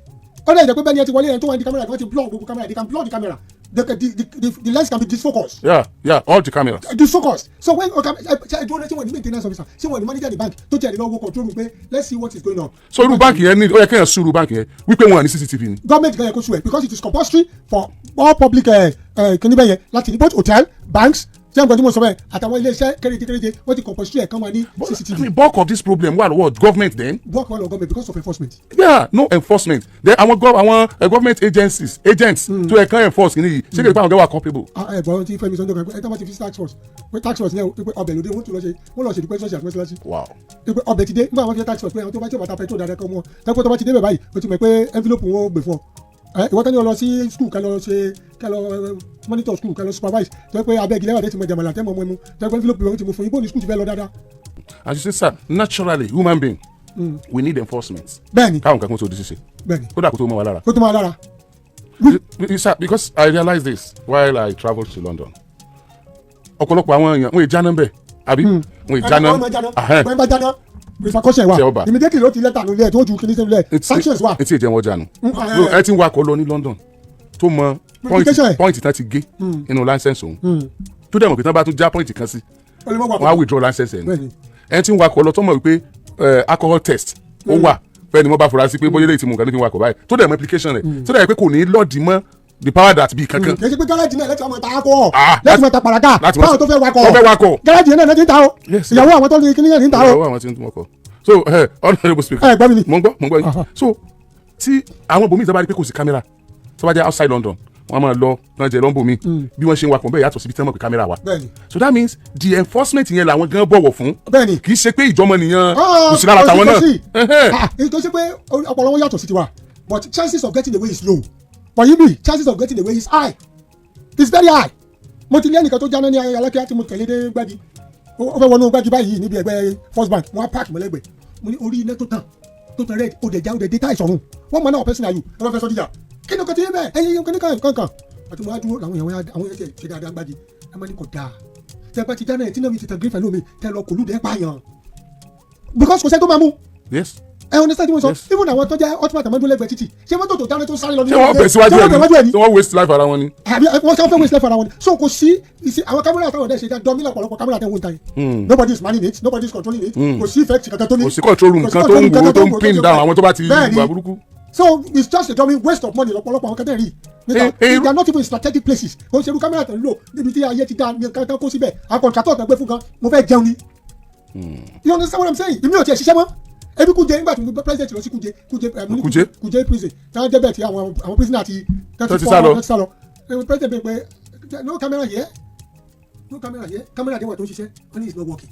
ọ̀dọ̀ ìjẹ́ pé bẹ́ẹ̀ ni ẹ ti wọlé ẹni tó wà ní camera wọ́n ti block gbogbo camera they can block the camera the lens can be disfocused. yeah all the cameras. Disfocused so when I don't know say when the maintenance officer say when the manager of the bank tó jẹ́ ìlọ́wọ́ control room pé let's see what is going on. so irú báńkì yẹn ní ó yẹ kéèyàn sùn irú báńkì yẹn wípé wọn ní CCTV ni. government gan yẹ kó sùn ẹ because it is compulsory for all public kìnìbẹ̀ yẹn láti ní both hotel banks tí àwọn tí mo sọ bẹ́ẹ̀ àtàwọn iléeṣẹ́ kéréje wọ́n ti compulsory ẹ̀ kán wá ní CCTV. the bulk of this problem wà lọ́wọ́ government then. bulk wà lọ́wọ́ government because of enforcement. yeah no enforcement then àwọn government agents tó yẹ kán enforce kìíní yìí ṣé kí n pa àwọn gẹ́wà culpable. ẹ̀gbọ́n tí Fẹ́mi sọ́jọ́ kan ẹ̀ tá bá ti fi tax force pé tax force yẹn pé ọbẹ̀ lóde wọ́n lọ ṣe dúpẹ́ ṣọ́ọ̀ṣì àti mọ́ṣáláṣí. pé ọbẹ̀ ti dé nígbà wọn fi tax force pé àwọn tó bá tí ò bá ta petrol dáadáa kan mọ́ tẹ́pẹ́ tó bá ti dé bẹ̀ báyìí o ti mọ̀ pé envelope wọn ó gbé fún ọ ìwọ́n tán ní ọ lọ sí school ká lọ monitor school ká lọ supervise tó yẹ pé abẹ́gi lẹ́wà tẹ́ ti mọ jàmàlà tẹ́ mọ ọmọ ẹmu tó yẹ pé envelope wọn ti mú fún yín bó ní school ti fẹ́ lọ dáadáa. as you say sir naturally human being we need enforcement. bẹ́ẹ̀ni káwọn kan kó tó di ṣíṣe. bẹ́ẹ̀ni kó dà kó tó mọ wa lára. kó tó mọ wa lára. sir because I realized this while I travelled to London ọ̀pọ̀lọpọ̀ àwọn èèyàn wọ́n ì jáná bẹ́ẹ̀ àbí wọ́n ì jáná. wọ́n bá jáná ìfàkọ́ṣẹ́ wa immediately ló ti lẹ́tà nílẹ̀ tó ju kìíní sílẹ̀ sanctions wa. etí ìjẹun ọjà nù ẹ ti ń wakọ̀ lọ ní London tó mọ pọ́ìntì tán ti gé nínú license òun tó dẹ̀ mọ̀ pé tán bá tún já pọ́ìntì kan sí wọ́n á withdraw license ẹ̀ ní ẹ ti ń wakọ̀ lọ tó mọ̀ wípé alcohol test ó wà fẹ́ni wọ́n bá fura sí pé bóyá lè ti mú nǹkan ní kí n wakọ̀ báyìí tó dẹ̀ mọ̀ application rẹ̀ tó dẹ̀ pé kò ní lọ́ọ̀dì mọ́ the power that be kankan. kì í ṣe pé gáràjì náà lẹ́tọ̀ ọmọ ta akọ lẹ́tọ̀ ọmọ ta paraka báwọn tó fẹ́ wakọ̀ gáràjì náà ti ń ta o ìyàwó àwọn tó ní kíní yẹn ti ń ta o. ìyàwó àwọn tí ń wakọ̀ so honourable speaker gbọ́ mi ni mo ń gbọ́ yín so tí àwọn bòmí ìjọba rí pé kò sí kámẹ́rà tó bá jẹ́ outside London wọ́n máa lọ náà jẹ́ lọ́nbò mi bí wọ́n ṣe ń wakọ̀ bẹ́ẹ̀ yàtọ̀ síbi tí wọ́n mọ̀ pé kámẹ́rà wà so that means the enforcement yẹn làwọn gan bọ̀wọ̀ fún kì í ṣe pé ìjọmọ nìyẹn kò sí lára tàwọn náà. èyí tó ṣe pé ọpọlọ wọn yàtọ̀ sí tiwa but chances of getting away is low for you be chances of getting away is high it's very high. mo ti ní ẹnìkan tó jáná ní alákíá tí mo tẹ̀lé dé gbági ó fẹ́ wọnú gbági báyìí níbi ẹgbẹ́ First Bank wọ́n á park mọ́lẹ́gbẹ̀ẹ́ mo ní orí iná tó tàn red ó dẹ̀ já ó dẹ̀ dé táì sọ̀run wọ́n mọ̀ náà ọ̀pẹ́ sínú ayù ẹ̀rọ fẹ́ sọ díjà kí ni o kò ti yé bẹ́ẹ̀ ẹ̀yin kò ní kankan àti mo á dúró làwọn èèyàn àwọn èèyàn ṣe dáadáa gbági ẹ máa ní kò dáa tẹ bá ti jáná ẹ̀ tí náà mi ti tàn gírífẹ̀ lómi tẹ lọ kòlù dẹ́ pààyàn because kò sẹ́ tó máa mú. yes. ẹ understand what I'm saying even àwọn tó jẹ́ ultimate amadu lẹ́gbẹ̀ẹ́ títì ṣé mọ́tò tó dáná tó sáré lọ ní. ṣé wọ́n bẹ̀ síwájú ẹ̀ ni ṣé wọ́n waste life ara wọn ni. wọ́n kàn fẹ́ waste life ara wọn ni so kò sí àwọn kámẹ́rà táwọn ọ̀dẹ́ ṣe já dọ́mílà ọ̀pọ̀lọpọ̀ kámẹ́rà tẹ̀ ń wọ́n ta yìí nobody is manning it nobody is controlling it kò sí effect kankan tó ní. kò sí control room kan tó ń wo tó ń pin down àwọn tó bá ti gbà burúkú. so it's just a dummy waste of money lọ́pọ̀lọpọ̀ àwọn kẹtẹ́ rí they are not even in strategic places kò ń ṣerú kámẹ́rà tó ń lò níbi tí ayé ti dá ní nǹkan kó síbẹ̀ àwọn kọ̀ǹtàtọ̀ tó gbé fún gan mo fẹ́ jẹun ni. You understand what I'm saying? èmi ò tiẹ̀ ṣiṣẹ́ mọ́ ebi Kuje nígbà tí president lọ sí Kuje prison tí wọ́n débẹ̀ tí àwọn prisoner ti sálọ president bẹ̀ pé no camera here camera dey wà tó ń ṣiṣẹ́ and it's not working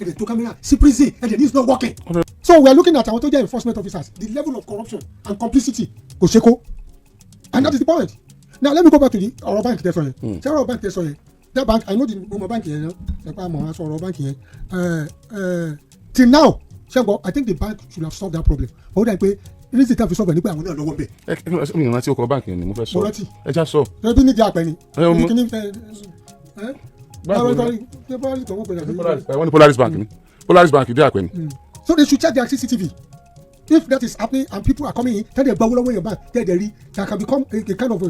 ẹ̀dẹ̀ tó camera sí prison ẹ̀dẹ̀ it's not working. So we are looking at àwọn tó jẹ́ enforcement officers the level of corruption and complicity kò ṣe kó and that is the point. Now let me go back to the ọ̀rọ̀ bank tẹ̀sán yẹn ṣé ọ̀rọ̀ bank tẹ̀sán yẹn that bank I know the mo bank yẹn náà ẹ̀pá àmọ́ aṣọ ọ̀rọ̀ bank yẹn till now ṣẹ́gbọ́ I think the bank should have solved that problem ó dà pé reason tá a fi solve ẹ̀ nípa àwọn náà lọ́wọ́ bẹ̀. mi ìrántí ọkọ̀ báńkì yẹn ni mo fẹ́ sọ ẹ já sọ. ẹbí nídìí àpẹ ni. wọ́n ní Polaris Bank ni Polaris Bank dé àpẹ ni. So they should check their CCTV if that is happening and people are coming in tell them gbawo lọ́wọ́ your bank tell them that can become a kind of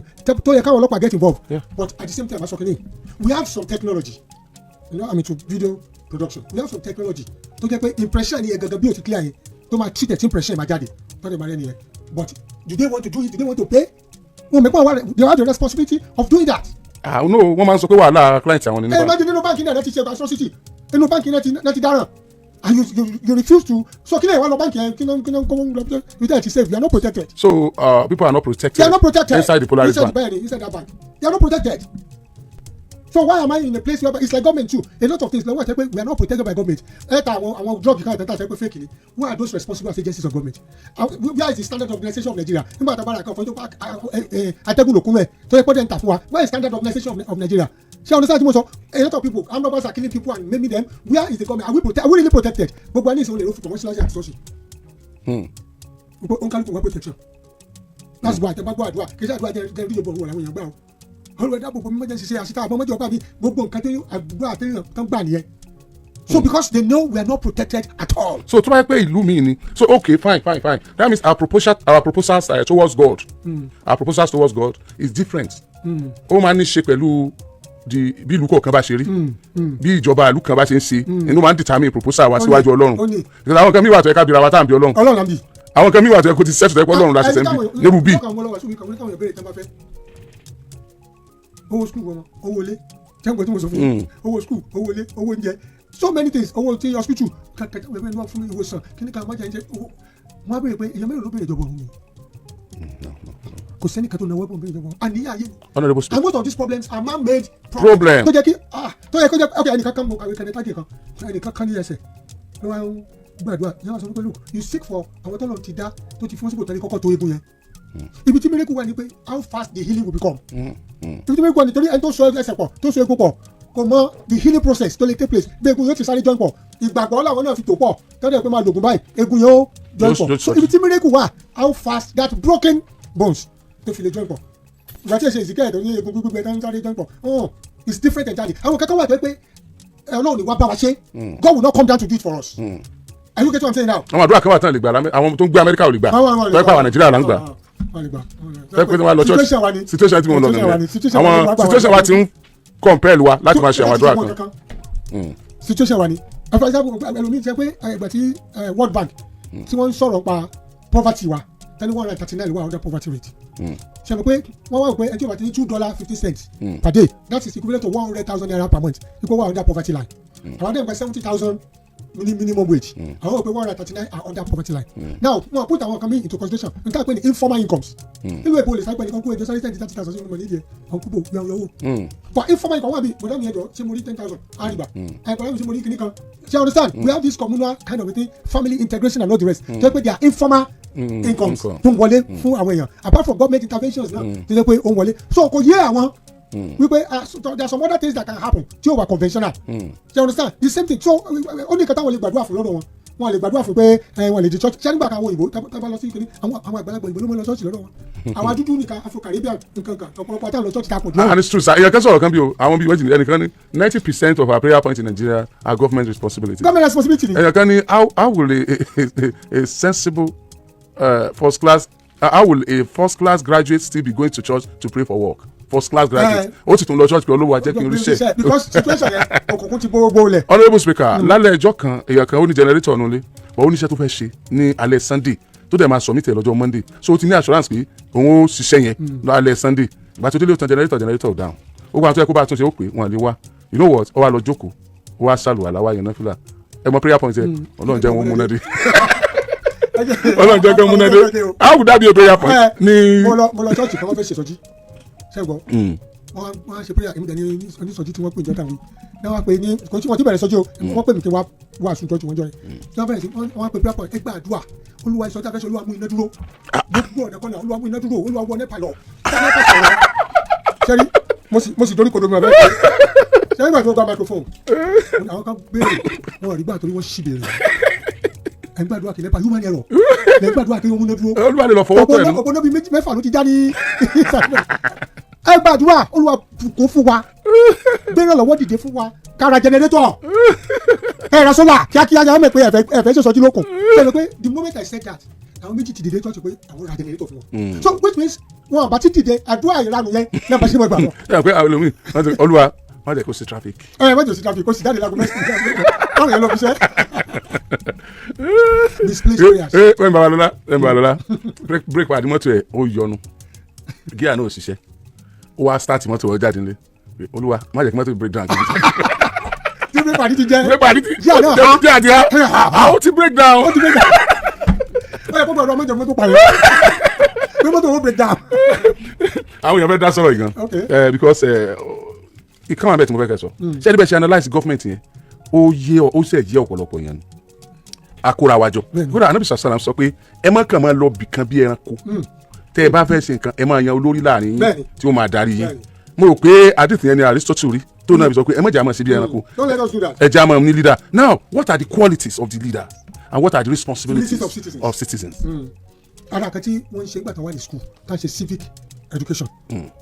tó yẹ káwọn ọlọ́pàá get involved. But at the same time asokene we have some technology I'm into video production we have some technology tó jẹ́ pé impression yẹn gangan bí o ti clear yẹn tó máa treat it impression máa jáde tó lè máa rẹ́ nìyẹn but do they want to do it do they want to pay wọn mẹ́pọ̀ àwọn they have the responsibility of doing that. No wọ́n máa ń sọ pé wàhálà client àwọn ní. ẹ máa di nínú báńkì náà láti ṣe atrocity nínú báńkì náà ti dáràn and you refuse to so kí ni ìwà lọ báńkì yẹn kí ni kó wọn lọ you tell it safe you are not protected. So people are not protected. They are not protected inside the Polaris Bank. Inside that bank they are not protected. So why am I in a place where it's like government too a lot of things like we are not protected by government ẹ̀ka àwọn drug kind ẹ̀ka ṣe pé fake ni who are those responsible as agencies of government where is the standard organization of Nigeria nígbà tá a bá ra kan fún atẹ́gùn lòkun rẹ̀ tó yẹ kó dẹ̀ ń tà fún wa where is standard organization of Nigeria ṣé ọ̀nà sáà tí mo sọ a lot of people armed robbers are killing people and maiming them where is the government are we really protected gbogbo ẹni ìṣòro lè ro fún commercial àti social gbogbo nkálukú wọn protection that's why àtẹ̀bá gbọ́ àdúrà kí ṣe àdúrà jẹ́ rí ìbọn wọn làwọn èèyàn gbà ó olùwẹ̀ dáàbò bò mímọ́ jẹ́ ṣiṣẹ́ àṣìta àbọ̀ mọ́jọ́ ọba mi gbogbo nǹkan tó àdúrà àtẹ̀yàn kan gbà nìyẹn so because they know we are not protected at all. So tó bá yẹ pé ìlú mi ni so okay fine that means our proposals towards God our proposals towards God is different ó máa ní ṣe pẹ̀lú bí ìlú kọ̀ọ̀kan bá ṣe rí bí ìjọba ìlú kan bá ṣe ń ṣe inú máa ń determine proposal wa síwájú Ọlọ́run àwọn kan mi wà tó yẹ ká bira wa tá à ń bí Ọlọ́run àwọn kan mi wà tó yẹ kó ti sẹ́tù tó yẹ kó Ọlọ́run la ṣe sẹ́ńbì nírú bí. owó skul wọn owó ilé jẹ́ǹgbẹ́ tí mo sọ fún yín owó skul owó ilé owó oúnjẹ so many things owó tí hospital kàkàtà wẹ́wẹ́ ní wọ́n fún mi ìwòsàn kí ni ká má jẹ́ ẹ̀ owó wọn á béèrè pé èèyàn mẹ́rin ló béèrè ìjọba òun ni kò sẹ́ni kan tó náwó ẹ̀bùn béèrè ìjọba òun àníyàn ayé and most of these problems are man-made problems tó jẹ́ kí ok ẹnìkan kan mọ àwọn ìkànnì tájì kan ẹnìkan kan ní ẹsẹ̀ ló wá ń gbàdúrà yàrá sọ pé look you seek for àwọn tó lọ ti dá tó ti fún sípò tẹ́lẹ̀ kọ́kọ́ tó egun yẹn ibi tí miracle wà ní pé how fast the healing will become ibi tí miracle wà nítorí ẹni tó so ẹsẹ̀ pọ̀ tó so egun pọ̀ kò mọ the healing process tó lè take place bí egun yóò ti sáré join pọ̀ ìgbàgbọ́ làwọn náà fi tò pọ̀ tọ́jú pé máa lògùn báyìí egun yóò join pọ̀ so ibi tí miracle wà how fast that broken bones tó fi lè join pọ̀ ìgbà tí èsì ìsìnkẹ́ ẹ̀ tó ní egun gbígbẹ́ tó ń sáré join pọ̀ it's different entirely àwọn kankan wà tó pé Ọlọ́run ni wá bá wa ṣe God will not come down to do it for us. Are you get what I'm saying now? àwọn àdúrà kan wà tán lè gbà àwọn tó ń gbé Amẹ́ríkà ò lè gbà tó yẹ pé àwọn Nàìjíríà là ń gbà fẹ́ pé wọ́n lọ church situation tí mo lọ nìyẹn àwọn situation wa ti ń compel wa láti máa ṣe àwọn àdúrà kan. situation wa ni for example ẹlòmíì jẹ́ pé ìgbà tí World Bank tí wọ́n ń sọ̀rọ̀ pa poverty wa tẹ́lẹ̀ 139 wà under poverty rate ṣe mọ̀ pé wọ́n wá pé ẹjọ́ àti $2.50 per day that is equivalent to 100,000 naira per month equal wà under poverty line àwọn dẹ́gbẹ̀ 70,000 minimum wage àwọn òpè 139 are under poverty line now wọn put àwọn kan mi into consideration n ta pe ni informal incomes nínú èpo olè sápẹ́ nìkan kó ẹjọ́ sáré 30,000 sínú mọ̀lẹ́dì ẹ̀ ọ̀nkúbò yọ̀wọ̀ but informal income wà bí bọ̀dá mi ẹ̀jọ̀ ṣé mo rí 10,000 àríbà ẹ̀kọ́ ṣé mo rí kìnnì kan ṣé you understand we have this communal kind of a thing family integration and all the rest tó yẹ pé they are informal incomes tó ń wọlé fún àwọn èèyàn apart from government interventions náà tó yẹ pé ó ń wọlé so kò yé àwọn wípé there are some other things that can happen tí ó wà conventional you understand the same thing so ó ní kẹta wọn lè gbàdúrà fún lọ́dọ̀ wọn lè gbàdúrà fún pé wọn lè di church ṣé nígbà kan àwọn òyìnbó tábà lọ sí ìkíní àwọn àgbàlagbà òyìnbó ló mọ lọ church lọ́dọ̀ wọn àwọn adúdú nìkan Afro-Caribbean nǹkan kan ọ̀pọ̀lọpọ̀ àtàwọn lọ church ta kò dúró. and it's true sir èèyàn kan sọ̀rọ̀ kan bí o àwọn bíi wẹ́jì ẹnìkan ní 90% of our prayer points in Nigeria are government responsibility. government responsibility ni. èèyàn kan ní how will a sensible first class graduate still be going to church to pray for work. First class graduate ó sì tún lọ church pé olówó ajẹ́ kí n ríṣẹ́. because situation yẹn òkùnkùn ti gbogbo lẹ̀. honourable speaker lálẹ́ ẹjọ́ kan èèyàn kan ó ní generator nulẹ̀ wọ́n oníṣẹ́ tó fẹ́ ṣe ní alẹ́ Sunday tó dẹ̀ máa submit ẹ̀ lọ́jọ́ Monday so o ti ní assurance pé òun ó ṣiṣẹ́ yẹn lálẹ́ Sunday ìgbà tó délé ó tan generator down ó gbà tó yẹ kó bá túnṣe ó pè wọn lè wá you know what ó wá lọ jókòó ó wá sálù àláwá yẹn náà fìlà ẹ mọ prayer point yẹn Ọlọ́run jẹ́ wọn múná dé Ọlọ́run jẹ́ kó múná dé how would that be a prayer point ni. mo lọ church kan wọ́n fẹ́ ṣètọ́jú ṣẹ́gbọ́n wọ́n á ṣe prayer èmi dẹ̀ ní oníṣọ́jú tí wọ́n pè ní jọ́ta wọn ní wọ́n pè ní wọ́n ti bẹ̀rẹ̀ sọ́jú o wọ́n pè mí kí wọ́n wá sùn tọ́jú wọn jọ yẹn tí wọ́n bẹ̀rẹ̀ sí wọ́n pè prayer point ẹ gba àdúrà Olúwa ìsọjí afẹ́sẹ̀ Olúwa mú iná dúró gbogbo ọ̀nà kan náà Olúwa mú iná dúró Olúwa wọ nípa lọ sẹ́rí mo sì dorí kodo mi ọ̀bẹ sẹ́rí ìgbà tí wọ́n gba microphone àwọn kan béèrè wọn rí gbà torí wọ́n ṣì béèrè ẹ̀ ń gbàdúrà kìlẹ̀ pa human error ẹ̀ ń gbàdúrà kí wọ́n mú iná dúró Olúwa lè lọ fọwọ́ pẹ̀lú ọ̀pọ̀ náà bíi mẹ́fà ló ti já ní ẹ gbàdúrà Olúwa kò fún wa gbẹ̀rẹ̀ lọ́wọ́ dìde fún wa kára jẹnẹrétọ̀ ẹ ra sólà kíákíá yà á mẹ̀ pé ẹ̀fẹ̀ ṣe sọjí lókun ṣe lè pé the moment I said that àwọn méjì ti dìde tó ṣe pé àwọn ra jẹnẹrétọ̀ fún wọn so which means wọn àbá ti dìde àdúrà ìranù yẹn náà bá ṣe mọ́ gbà wọn. ẹ pé àwọn olómi Olúwa má jẹ́ kó sí traffic. ẹ má jẹ́ sí traffic kó sì jáde lágbo mẹ́sìn káwọn yẹn lọ fi ṣe. misplaced prayers. ẹ Babalọlá break pàdé mọ́tò ẹ̀ ó yọnu gíà náà ò ṣiṣẹ́ ó wá start mọ́tò ọ̀ jáde nílé Olúwa má jẹ́ kí mọ́tò break down kìí tí break pàdé ti jẹ́ break pàdé ti jẹ́ ó ti break down. ó yẹ kó gbọ́dọ̀ mọ́tò mọ́tò pààyàn pé mọ́tò ó break down. àwọn èèyàn fẹ́ dá sọ̀rọ̀ yìí gan because ìkànnì abẹ́ tí mo fẹ́ kẹ́ sọ ṣé ẹni bẹ́ẹ̀ ṣe analyse government yẹn ó ṣe yé ọ̀pọ̀lọpọ̀ yẹn ni akóra wájọ kódà Ànábì sàlám sọ pé ẹ má kàn máa lọ bìkan bí ẹranko tẹ́ ẹ bá fẹ́ ṣe nǹkan ẹ máa yan olórí láàrin yín tí ó máa darí yín mo rò pé àdìtì yẹn ni Aristotle rí tó náà sọ pé ẹ má jà máa ṣe bí ẹranko ẹ jà máa ní leader now what are the qualities of the leader and what are the responsibilities of citizens. ara kan tí wọ́n ń ṣe gbàtà wà ní school tá a ṣe civic education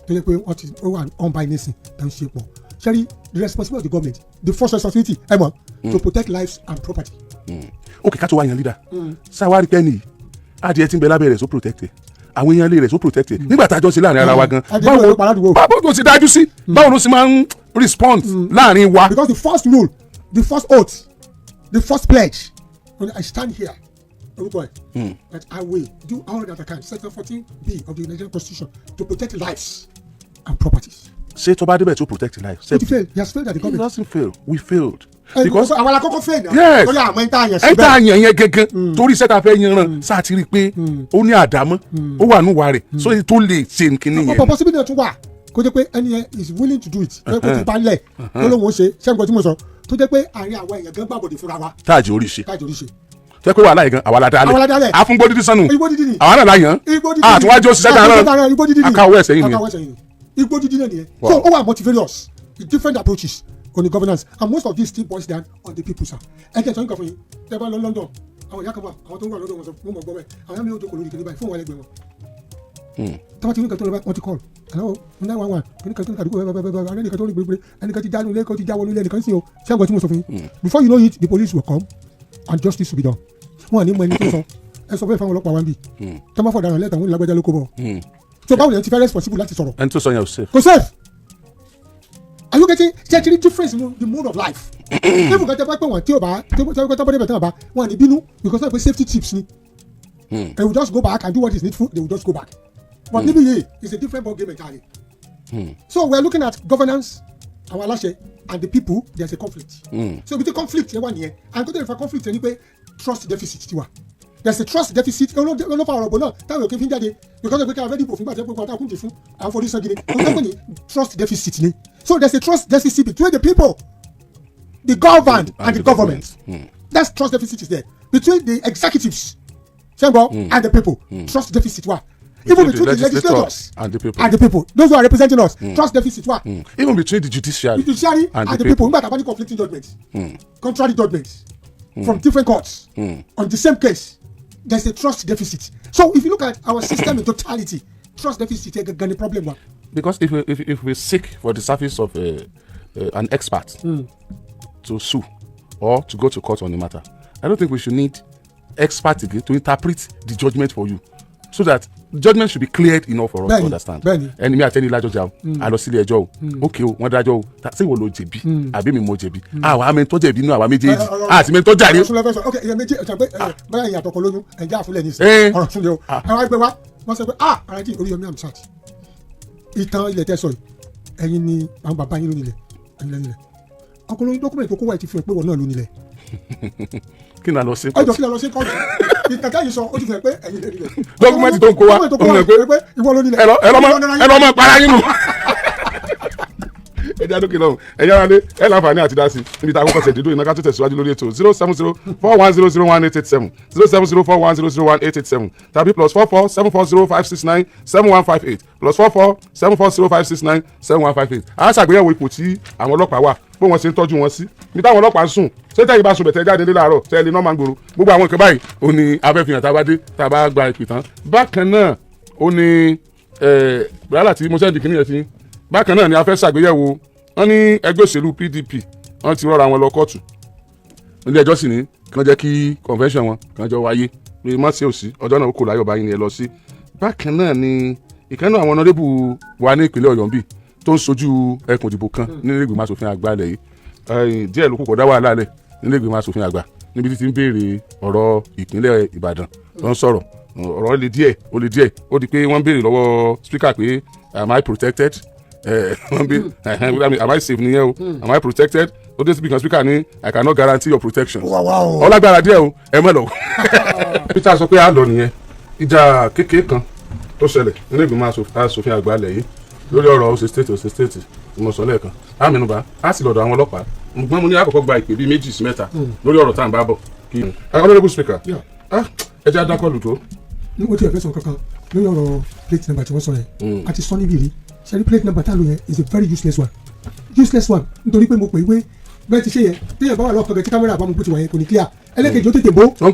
tó yẹ pé wọ́n ti wà on by nation tá a ṣe pọ̀ ṣẹ́rí the responsibility of the government the first responsibility ẹ mọ̀ to protect lives and property. ok ká tó wá yan leader sáwárí pẹ́ẹ́nì adìẹ tí ń bẹ lábẹ́ rẹ̀ so protected àwọn èèyàn lè rẹ̀ so protected nígbà tá a jọ sí láàrin ara wa gan báwo ló ti dájú sí báwo ló sì máa ń respond láàrin wa. because the first rule the first oath the first pledge I stand here that I will do all that I can section 14B of the Nigerian Constitution to protect lives and properties. ṣé tó bá débẹ̀ to protect life. he failed he has failed at the government. he doesn't fail we failed. because àwọn alákọ̀ọ́kọ́ fail na. yes lórí àmọ́ ẹ̀ńtà yẹn síbẹ̀. ẹ̀ńtà yẹn gẹ́gẹ́ torí iṣẹ́ ta fẹ́ yan ran sáà ti rí i pé ó ní àdámọ́ ó wà nù wà rẹ̀ so tó lè ṣe nkíní yẹn. ọ̀pọ̀ possibility náà tún wà kó jẹ́ pé ẹni yẹn is willing to do it kó ti bá lẹ̀ kó ló ń ṣe ṣẹ́gun tí mo sọ tó jẹ́ pé àárín àwọn èèyàn gan gbàgbọ́dẹ̀ fúnra wa. táàjì orí ṣe tẹ́ pé wàhálà yìí gan àwa la dálẹ̀ àfúngbó dídí sanu àwa náà la yàn àtúwájú òṣìṣẹ́ dáná akáwọ́ ẹ̀sẹ̀ yìí nìyẹn. igbó dídí náà nìyẹn so ó wà multivarious different approaches on the governance and most of these still boils down on the people sir. ẹ jẹ́ sọ nǹkan fún yín tẹ́ bá lọ London àwọn ìyá kan wà àwọn tó ń wà lọ́dọ̀ wọn sọ fún mọ̀ gbọ́ bẹ́ẹ̀ àwọn yàrá mi ò jókòó lórí kìnìún báyìí fún wọn lẹ́gbẹ̀ẹ́ wọn. tọ́wọ́ ti ní nǹkan tó lọ bá wọn ti call hello 911 ẹnìkan tó ń kàdúgbò bẹ́ẹ̀ ẹnìkan tó ń rí gbèrègbèrè ẹnìkan ti já nulẹ̀ kó ti já wọlé ẹnìkan sí o ṣé àgbọ̀ tí mo sọ fún yín before you know it the police will come and justice will be done. wọn ní mọ ẹni tó sọ ẹ sọ fún ìfẹ́ ọlọ́pàá wa ń bì tó máa fọ̀daràn lẹ́tà wọn ní lágbájá ló kó bọ̀ so báwo lẹ́yìn ti fẹ́ responsible láti sọ̀rọ̀. ẹni tó sọ yẹn ò safe. kò safe are you getting the difference in the mode of life. even kan tẹ́ bá pẹ́ wọ́n tí o bá tẹ́ bá débẹ̀ tán àbá wọn ní bínú because wọ́n pe safety tips ni they will just go back and do what is needful they will just go back but níbi yìí is a different ball game entirely. So we are looking at governance àwọn aláṣẹ and the people there is a conflict. So ibi tí conflict yẹn wà nìyẹn and kó tó lè fa conflict yẹn ni pé trust deficit ti wà there is a trust deficit olófa ọ̀rọ̀ bò náà táwọn òkè fi ń jáde because pé kí àwọn dìbò fún gbàtẹ́ pé kọ́ńtà kúndì fún àwọn forí sàn gidi wọ́n pè ní trust deficit ni so there is a trust deficit between the people the governed and the government that trust deficit is there between the executives and the people trust deficit wa. Even between the legislators and the people those who are representing us trust deficit wa. Even between the judiciary and the people nígbà tá a bá ní conflicting judgments contrary judgments from different courts on the same case there is a trust deficit. So if you look at our system in totality trust deficit is a problem wa. Because if we seek for the service of an expert to sue or to go to court on the matter, I don't think we should need expert again to interpret the judgment for you. so that judgment should be cleared enough for us to understand. ẹni mi àtẹni lájọ jà o a lọ sílé ẹjọ́ o ok o wọ́n dájọ́ o ṣé ìwọ ló jẹ̀bi àbí mi mo jẹ̀bi àwa amẹ́ntọ́ jẹ̀bi nínú àwa méjèèjì àti mẹ́ntọ́ jàre. ok ìyẹn méjì ọ̀sán pé báyà ìyàtọ̀ kan lóyún ẹ̀jẹ̀ àfúlẹ̀ ní ìsìn ọ̀rọ̀ tún lé o àwọn ẹgbẹ́ wa wọ́n sọ pé ara tí Oriyomi Hamzat ìtàn ilẹ̀ tẹ́ sọ yìí ẹ̀yin ni àwọn bàbá yín ló nílẹ̀ ẹ̀yin lẹ́yìn rẹ̀ ọkọ̀ lóyún dọ́kúmẹ̀ntì tó kó wáyé ti fi hàn pé wọ́n náà ló nílẹ̀. kí ni a lọ sí kọ́ọ̀tù. ọjọ́ kí ni a lọ sí kọ́ọ̀tù ìtàn káyìí sọ ó ti fi hàn pé ẹ̀yin lè nílẹ̀. dọ́kúmẹ̀ntì tó ń kó wa ó fi hàn pé ìwọ ló nílẹ̀. ẹ lọ́ mọ para yín nù. ẹ jẹ́ àdókè lọ́hùn ẹ yára lé ẹ láǹfààní àti dásí níbi tá a kọ́kọ́ ṣèdídò iná ká tó tẹ̀síwájú lórí ètò 07041001887 07041001887 tàbí +447405697158 +447405697158 a ṣàgbéyẹ̀wò ipò tí àwọn ọlọ́pàá wà bó wọn ṣe ń tọ́jú wọn sí níbi táwọn ọlọ́pàá ń sùn ṣé tẹ́yìn bá sùn bẹ̀tẹ̀ jáde nílé àárọ̀ tẹ́lẹ̀ náà máa ń gbòòrò gbogbo àwọn nǹkan báyìí ó ní abẹ́fihàn tá a bá dé tá a bá gba ìpè tán bákan náà ó ní bùrálà tí mo ṣẹ́ndì kìnìyàn ti bákan náà ni a fẹ́ ṣàgbéyẹ̀wò wọn ní ẹgbẹ́ òṣèlú PDP wọn ti rọra wọn lọ kóòtù ilé ẹjọ́ sì ní kàn jẹ́ kí convention wọn kàn jọ wáyé pé má ṣe òsì ọjọ́ náà ó kò láyọ̀ báyìí ni ẹ lọ sí. bákan náà ni ìkànnì àwọn ọ̀nàdébù wa ní ìpínlẹ̀ Ọ̀yọ́ bíi tó ń sojú ẹkùn ìdìbò kan nílé ìgbìmọ̀ asòfin àgbà lẹ̀ yìí díẹ̀ ló kù kọ̀ dá wàhálà lẹ̀ nílé ìgbìmọ̀ asòfin àgbà níbi tí ti ń béèrè ọ̀rọ̀ ìpínlẹ̀ Ìbàdàn ló ń sọ̀rọ̀ ọ̀rọ̀ le díẹ̀ ó di pé wọ́n ń béèrè lọ́wọ́ speaker pé am I protected am I safe nìyẹn o am I protected ó dé speaker ní I cannot guarantee your protection ọlágbára díẹ̀ o ẹ mọ̀ lọ. Peter sọ pé a lọ nìyẹn ìjà kékeré kan tó ṣẹlẹ̀ nílé ìgbìmọ̀ asòfin àgbà lẹ̀ yìí lórí ọ̀rọ̀ ọ̀sẹ̀ state mo sọ lẹ́ẹ̀kan àmínúbà á sì lọ́dọ̀ àwọn ọlọ́pàá ṣùgbọ́n mo ní àkọ́kọ́ gba ìpè bíi 2 sí 3 lórí ọ̀rọ̀ tá à ń bá bọ̀ kí honourable speaker ẹ jẹ́ adákọ̀lù tó. ní mo ti ẹ̀fẹ́ sọ kankan lórí ọ̀rọ̀ plate number tí wọ́n sọ yẹn àti sọ níbi rí ṣẹ́rí plate number tá a lò yẹn is a very useless one nítorí pé mo pè é pé bẹ́ẹ̀ ti ṣe yẹn téèyàn bá wà lọ́kàn gẹ̀ tí kámẹ́rà àbámu bó ti wà yẹn kò ní clear ẹlẹ́kejì ó tètè bó ó ń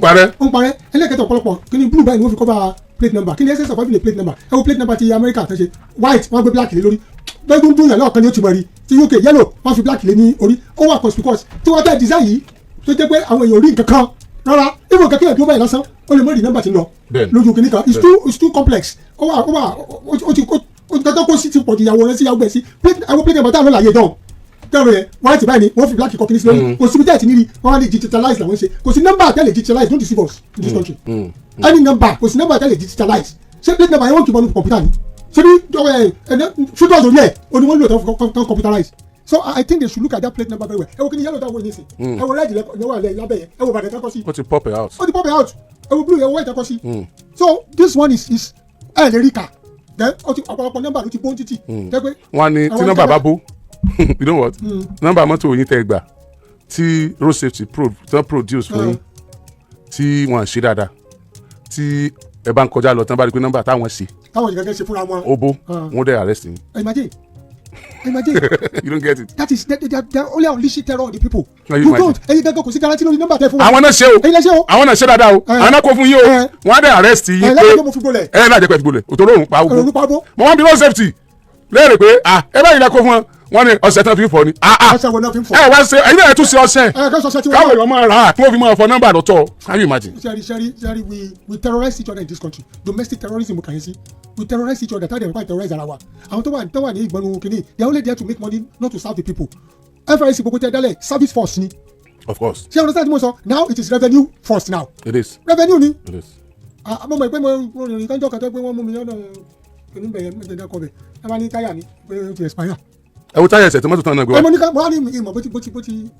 parẹ́ ẹlẹ́kẹta ọ̀pọ̀lọpọ̀ kí ni blue báyìí ni wọ́n fi cover plate number kí ni essence of having a plate number ẹ wo plate number ti America tó ṣe white wọ́n gbé black lé lórí gbẹ́gun dún yàn lọ́ọ̀kan ni ó ti mọ̀ rí ti UK yellow wọ́n fi black lé ní orí ó wà conspicuous tí wọ́n tẹ̀ design yìí tó jẹ́ pé àwọn èèyàn rí nǹkan kan rárá even kankan yẹn tó báyìí lásán ó lè mọ̀ rí nọ́mbà ti lọ lójú kìíní kan it's too complex ó ti kó sí ti pọ̀ ju ìyàwó rẹ sí ìyàwó bẹ̀ sí àwọn plate number táwọn láàyè dán tẹ́lẹ̀ yẹn white báyìí ni wọ́n fi black kọ́ kìíní sí lórí kò síbi tẹ́ẹ̀ tí níri wọ́n wá ní digitalize làwọn ṣe kò sí nọ́mbà tẹ́lẹ̀ digitalize don't deceive us in this country any number kò sí nọ́mbà tẹ́lẹ̀ digitalize ṣé plate number yẹn wọ́n kì í bọ́ ní kọ̀mpútà ni ṣé bí shooters orí ẹ̀ o ni wọ́n lò tán computerize so I think they should look at that plate number very well ẹ wo kí ni yellow táwọn yẹn sè ẹ wo red lẹ́wọ̀ alẹ́ lábẹ́ yẹn ẹ wo bàtẹ́ tákọ́ sí. ó ti pop it out ẹ wo blue ẹ wo white tákọ́ sí. so this one is ẹ lè rí kà then ọ̀pọ̀lọpọ̀ nọ́mbà ló ti bó ń títì. wọ́n ní tí nọ́mbà bá bó you know what nọ́mbà mọ́tò yín tẹ́ gbà tí road safety tán produce fún yín tí wọ́n ṣe dáadáa tí ẹ bá ń kọjá lọ tán bá rí pé nọ́mbà táwọn ṣe ṣe fúnra wọn obo wọn dẹ̀ arrest yín. imagine you don't get it. that is they only unleash terror on the people. you don't ẹyin gẹ́gẹ́ kò sí garanti lórí nọ́mbà tẹ fún wa. àwọn náà ṣe o àwọn náà ṣe dáadáa o àwọn náà kó fún yín o wọn á dẹ̀ arrest yín pé ẹ lájẹ pẹ̀ ti bolẹ̀ òtòrò òun pa ogun mọ wọn bí road safety lẹ́rìí pé ẹ báyìí lẹ kó fún wọn wọn ní ọṣẹ tán fi ń fọ ni ẹ wá ṣe ẹyin náà tún ṣe ọṣẹ káwọn èèyàn máa rà á kí wọn fi máa fọ nọ́mbà lọ́tọ̀ can you imagine. sari we terrorize each other in this country domestic terrorism kàn yín sí we terrorize each other táwọn èèyàn terrorize ara wa àwọn tó wà ní ìgbọ̀nù kìíní they are only there to make money not to serve the people FRC gbogbo tẹ dálẹ̀ service force ni. of course. ṣé ọ̀nà sáà tí mo sọ now it is revenue force now. it is. revenue ni. it is. mo mọ̀ pé mo rìn kánjọ́ kan tó pé wọ́n mú mi lọ́nà kìíní bẹ̀yẹn mẹ́tẹ̀ẹ̀dá kọ bẹ̀ ẹ máa ní táyà ni pé ó ti expire. ẹ wo táyà ẹsẹ̀ tó mọ́tò tán náà gbé wa. mo wá ní ìmọ̀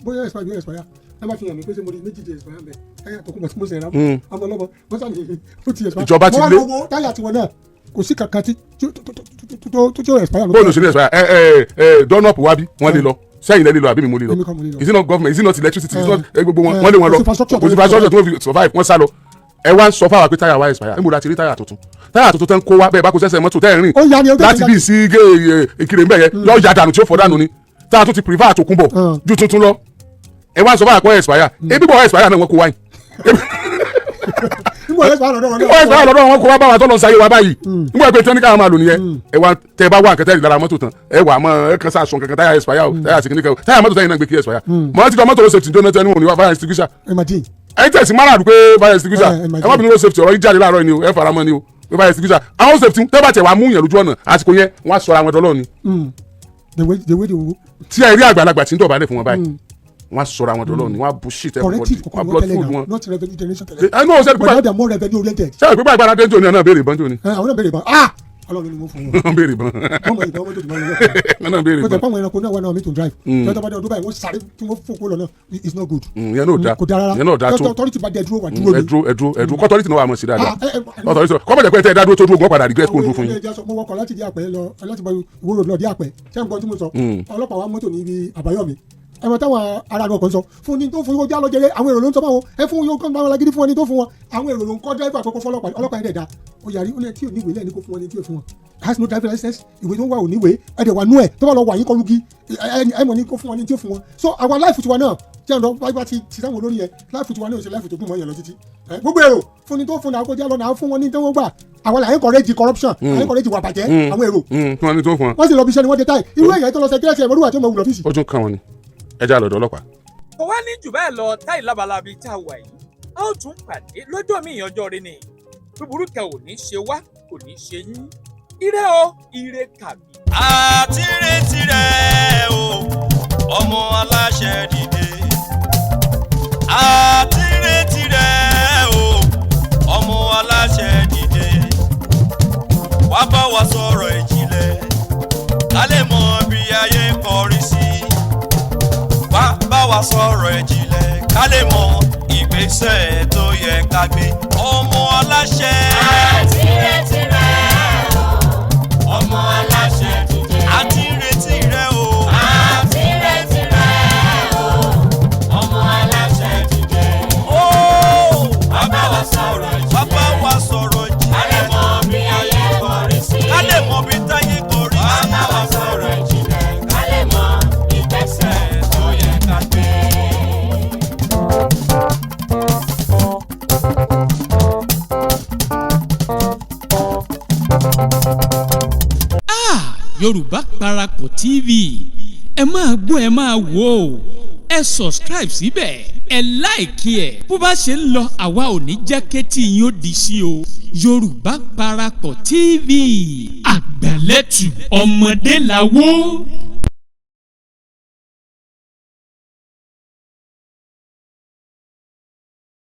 bóyá expire ẹ bá fi hàn mí pé ṣé mo rí méjì di expire bẹ̀ táyà tó kún bọ̀ tí mo ṣe rà ọmọ ọlọ́mọ mo sàn ní ó ti expire. ìjọba ti lé mo wá táyà tiwọn náà kò sí kankan tí tó expire. bóòlù sí ní expire dọ́nọ̀pù wá bí wọ́n lè lọ sẹ́yìn lẹ́lẹ́ lọ àbí mi mo lè lọ is it not government is it not electricity is it not gbogbo wọn lè wọn lọ kò sí infrastructure tó fi survive wọ́n sá lọ ẹ wá ń sọ fáwọn pé táyà wa expire ẹ mú láti rí táyà tuntun tán kó wá bẹ́ẹ̀ bá kó sẹ́sẹ̀ mọ́tò tẹ́ ẹ̀ rìn láti bí sí ìkirè ń bẹ̀ yẹn yọ ìyá dànù tí ó fọ́ dànù ni táyà tó ti prefer àtòkùn bọ̀ ju tuntun lọ ẹ wá ń sọ fáwọn pé expire ebi bọ̀ expire náà wọ́n kó wáyìn nígbà lọ́dọ̀ wọn kó wá bá wa tó lọ sáyé wa báyìí nígbà pé tẹ́ni káwọn máa lò nìyẹn ẹ wá tẹ bá wà kẹtẹ́ ìdára mọ́tò tán ẹ wà mọ́ ẹ kan sáà sùn kankan táyà expire o táyà sì kìnnìkan táyà mọ́tò tẹ́yìn náà gbé kí expire mọ́ ti kọ́ mọ́tò ló safety dóná tẹ́ni wọn ni wà fire extinguisher ẹ tẹ̀sí mara àdúgbò fire extinguisher ẹ má bínú ló safety ọ̀rọ̀ yìí jáde láàárọ̀ ni o ẹ fara mọ́ ni o pé báyìí síbíṣà àwọn safety tẹ́ bá tẹ̀ wá mú yàn lójú ọ̀nà àsìkò yẹn wọ́n á sọra àwọn dọ́lọ́ ni. the way they tí ẹ rí àgbàlagbà tí ń dọ̀bálẹ̀ fún wọn báyìí wọ́n á sọra àwọn dọ́lọ́ ni wọ́n á bullshit everybody wọ́n á blood food wọn. not revenue generation tẹ́lẹ̀. I know but now they are more revenue oriented. ṣé àgbẹ̀ báyìí gbára dẹ́njọ́ ni ọ̀nà béèrè ìbọn jò ni. àwọn náà béèrè ìbọn Ọlọ́run ni mo fún wọn. wọ́n béèrè ìbọn. wọ́n mọ ìbọn mọ́tò tó máa ń lọ. wọ́n náà béèrè ìbọn. kò tẹ̀ fáwọn ẹranko náà wà náà mi to drive. lọ́tọ̀ bá dé ọdún báyìí wọ́n sáré tí wọ́n fò kó lọ náà it's not good. yẹn náà da kò dára yẹn náà da tó authority bá dẹ̀ dúró wà dúró ni. ẹ̀dúró kọ́tọ́rìtì náà wà mọ̀ sí dáadáa kọ́tọ́rìtì kọ́mọ̀jẹ̀ pé ẹ̀ dá dúró tó dúró gbọ́ padà regret kó dúró fún yín. mo wọkọ̀ láti di àpẹ́ lọ láti bọ ìwúrò lọ di àpẹ́ ṣé nǹkan tí mo sọ ọlọ́pàá wa mọ́tò ní ibi àbáyọ̀mí ẹ̀mọ táwọn ará náà kan sọ fún ni tó fún yóò já lọ jẹrẹ àwọn èrò ló ń sọ fáwọn ẹ fún yóò kàn bá wọn lágídí fún ẹni tó fún wọn àwọn èrò ló ń kọ́ dẹ́rẹ́bà àkọ́kọ́ fún ọlọ́pàá yẹn dẹ̀ da ó yàrí ó lẹ tí ò ní ìwé lẹ́ni kó fún wọn ní tí ò fún wọn has no driver license ìwé tó ń wà ò níwèé ẹ̀dẹ̀ wà nú ẹ̀ tó bá lọ wà yín kọlùkì ẹ̀mọ̀ ní kó fún wọn ní tí ò fún wọn so our life tiwa náà tí àwọn bá ti sáwọn olórí yẹn life tiwa náà ò ṣe life tó dùn mọ́ yẹn lọ títí gbogbo èrò fún ni tó fún ni àkójá lọ náà fún wọn ní tẹ́wọ́ gbà àwọn là ń encourage corruption à ń encourage wà bàjẹ́ àwọn èrò wọ́n sì lọ bí iṣẹ́ ni wọ́n dé táì irú èyàn tó lọ sẹ́kírẹ́sì ẹ̀mọ́rú àti ọmọ òwúlọ̀ fíìsì. ojú kan wọn ni ẹja lọ́dọ̀ ọlọ́pàá. kò wá ní jù bẹ́ẹ̀ lọ táì lábalábí tá a wà yìí a ó tún pàdé lọ́jọ́ míì ọjọ́ rẹ ni búburú kẹ ò ní ṣe wá kò ní ṣe yín ire o ire kàbí. àtirẹ̀tirẹ̀ o ọmọ aláṣẹ dìde àtirẹ̀tirẹ̀ o ọmọ aláṣẹ dìde wá bá wa sọ̀rọ̀ ìjìnlẹ̀ ká lè mọ bí ayé ń kọrí sí wá bá wa sọ̀rọ̀ ìjìnlẹ̀ ká lè mọ ìgbésẹ̀ tó yẹ ká gbé ọmọ aláṣẹ. àtirẹ̀tirẹ̀ o ọmọ aláṣẹ dìde. àtirẹ̀tirẹ̀ o. àtirẹ̀tirẹ̀ o ọmọ aláṣẹ dìde. ó wá bá wa sọ̀rọ̀ ìjìnlẹ̀. wá bá wa sọ̀rọ̀ ìjìnlẹ̀. ká lè mọ bí ayé kọrí sí. ká lè mọ bí táyé kọrí sí. wá bá wa sọ̀rọ̀ ìjìnlẹ̀. ká lè mọ ìgbésẹ̀ tó yẹ ká gbé. Yorùbá Parapọ̀ TV ẹ máa gbọ́ ẹ máa wò ó ẹ subscribe síbẹ̀ ẹ like ẹ̀ bó bá ṣe ń lọ àwa ò ní jẹ́ kétí yín ó di sí o Yorùbá Parapọ̀ TV àgbàlẹ́tù ọmọdé làwọ̀.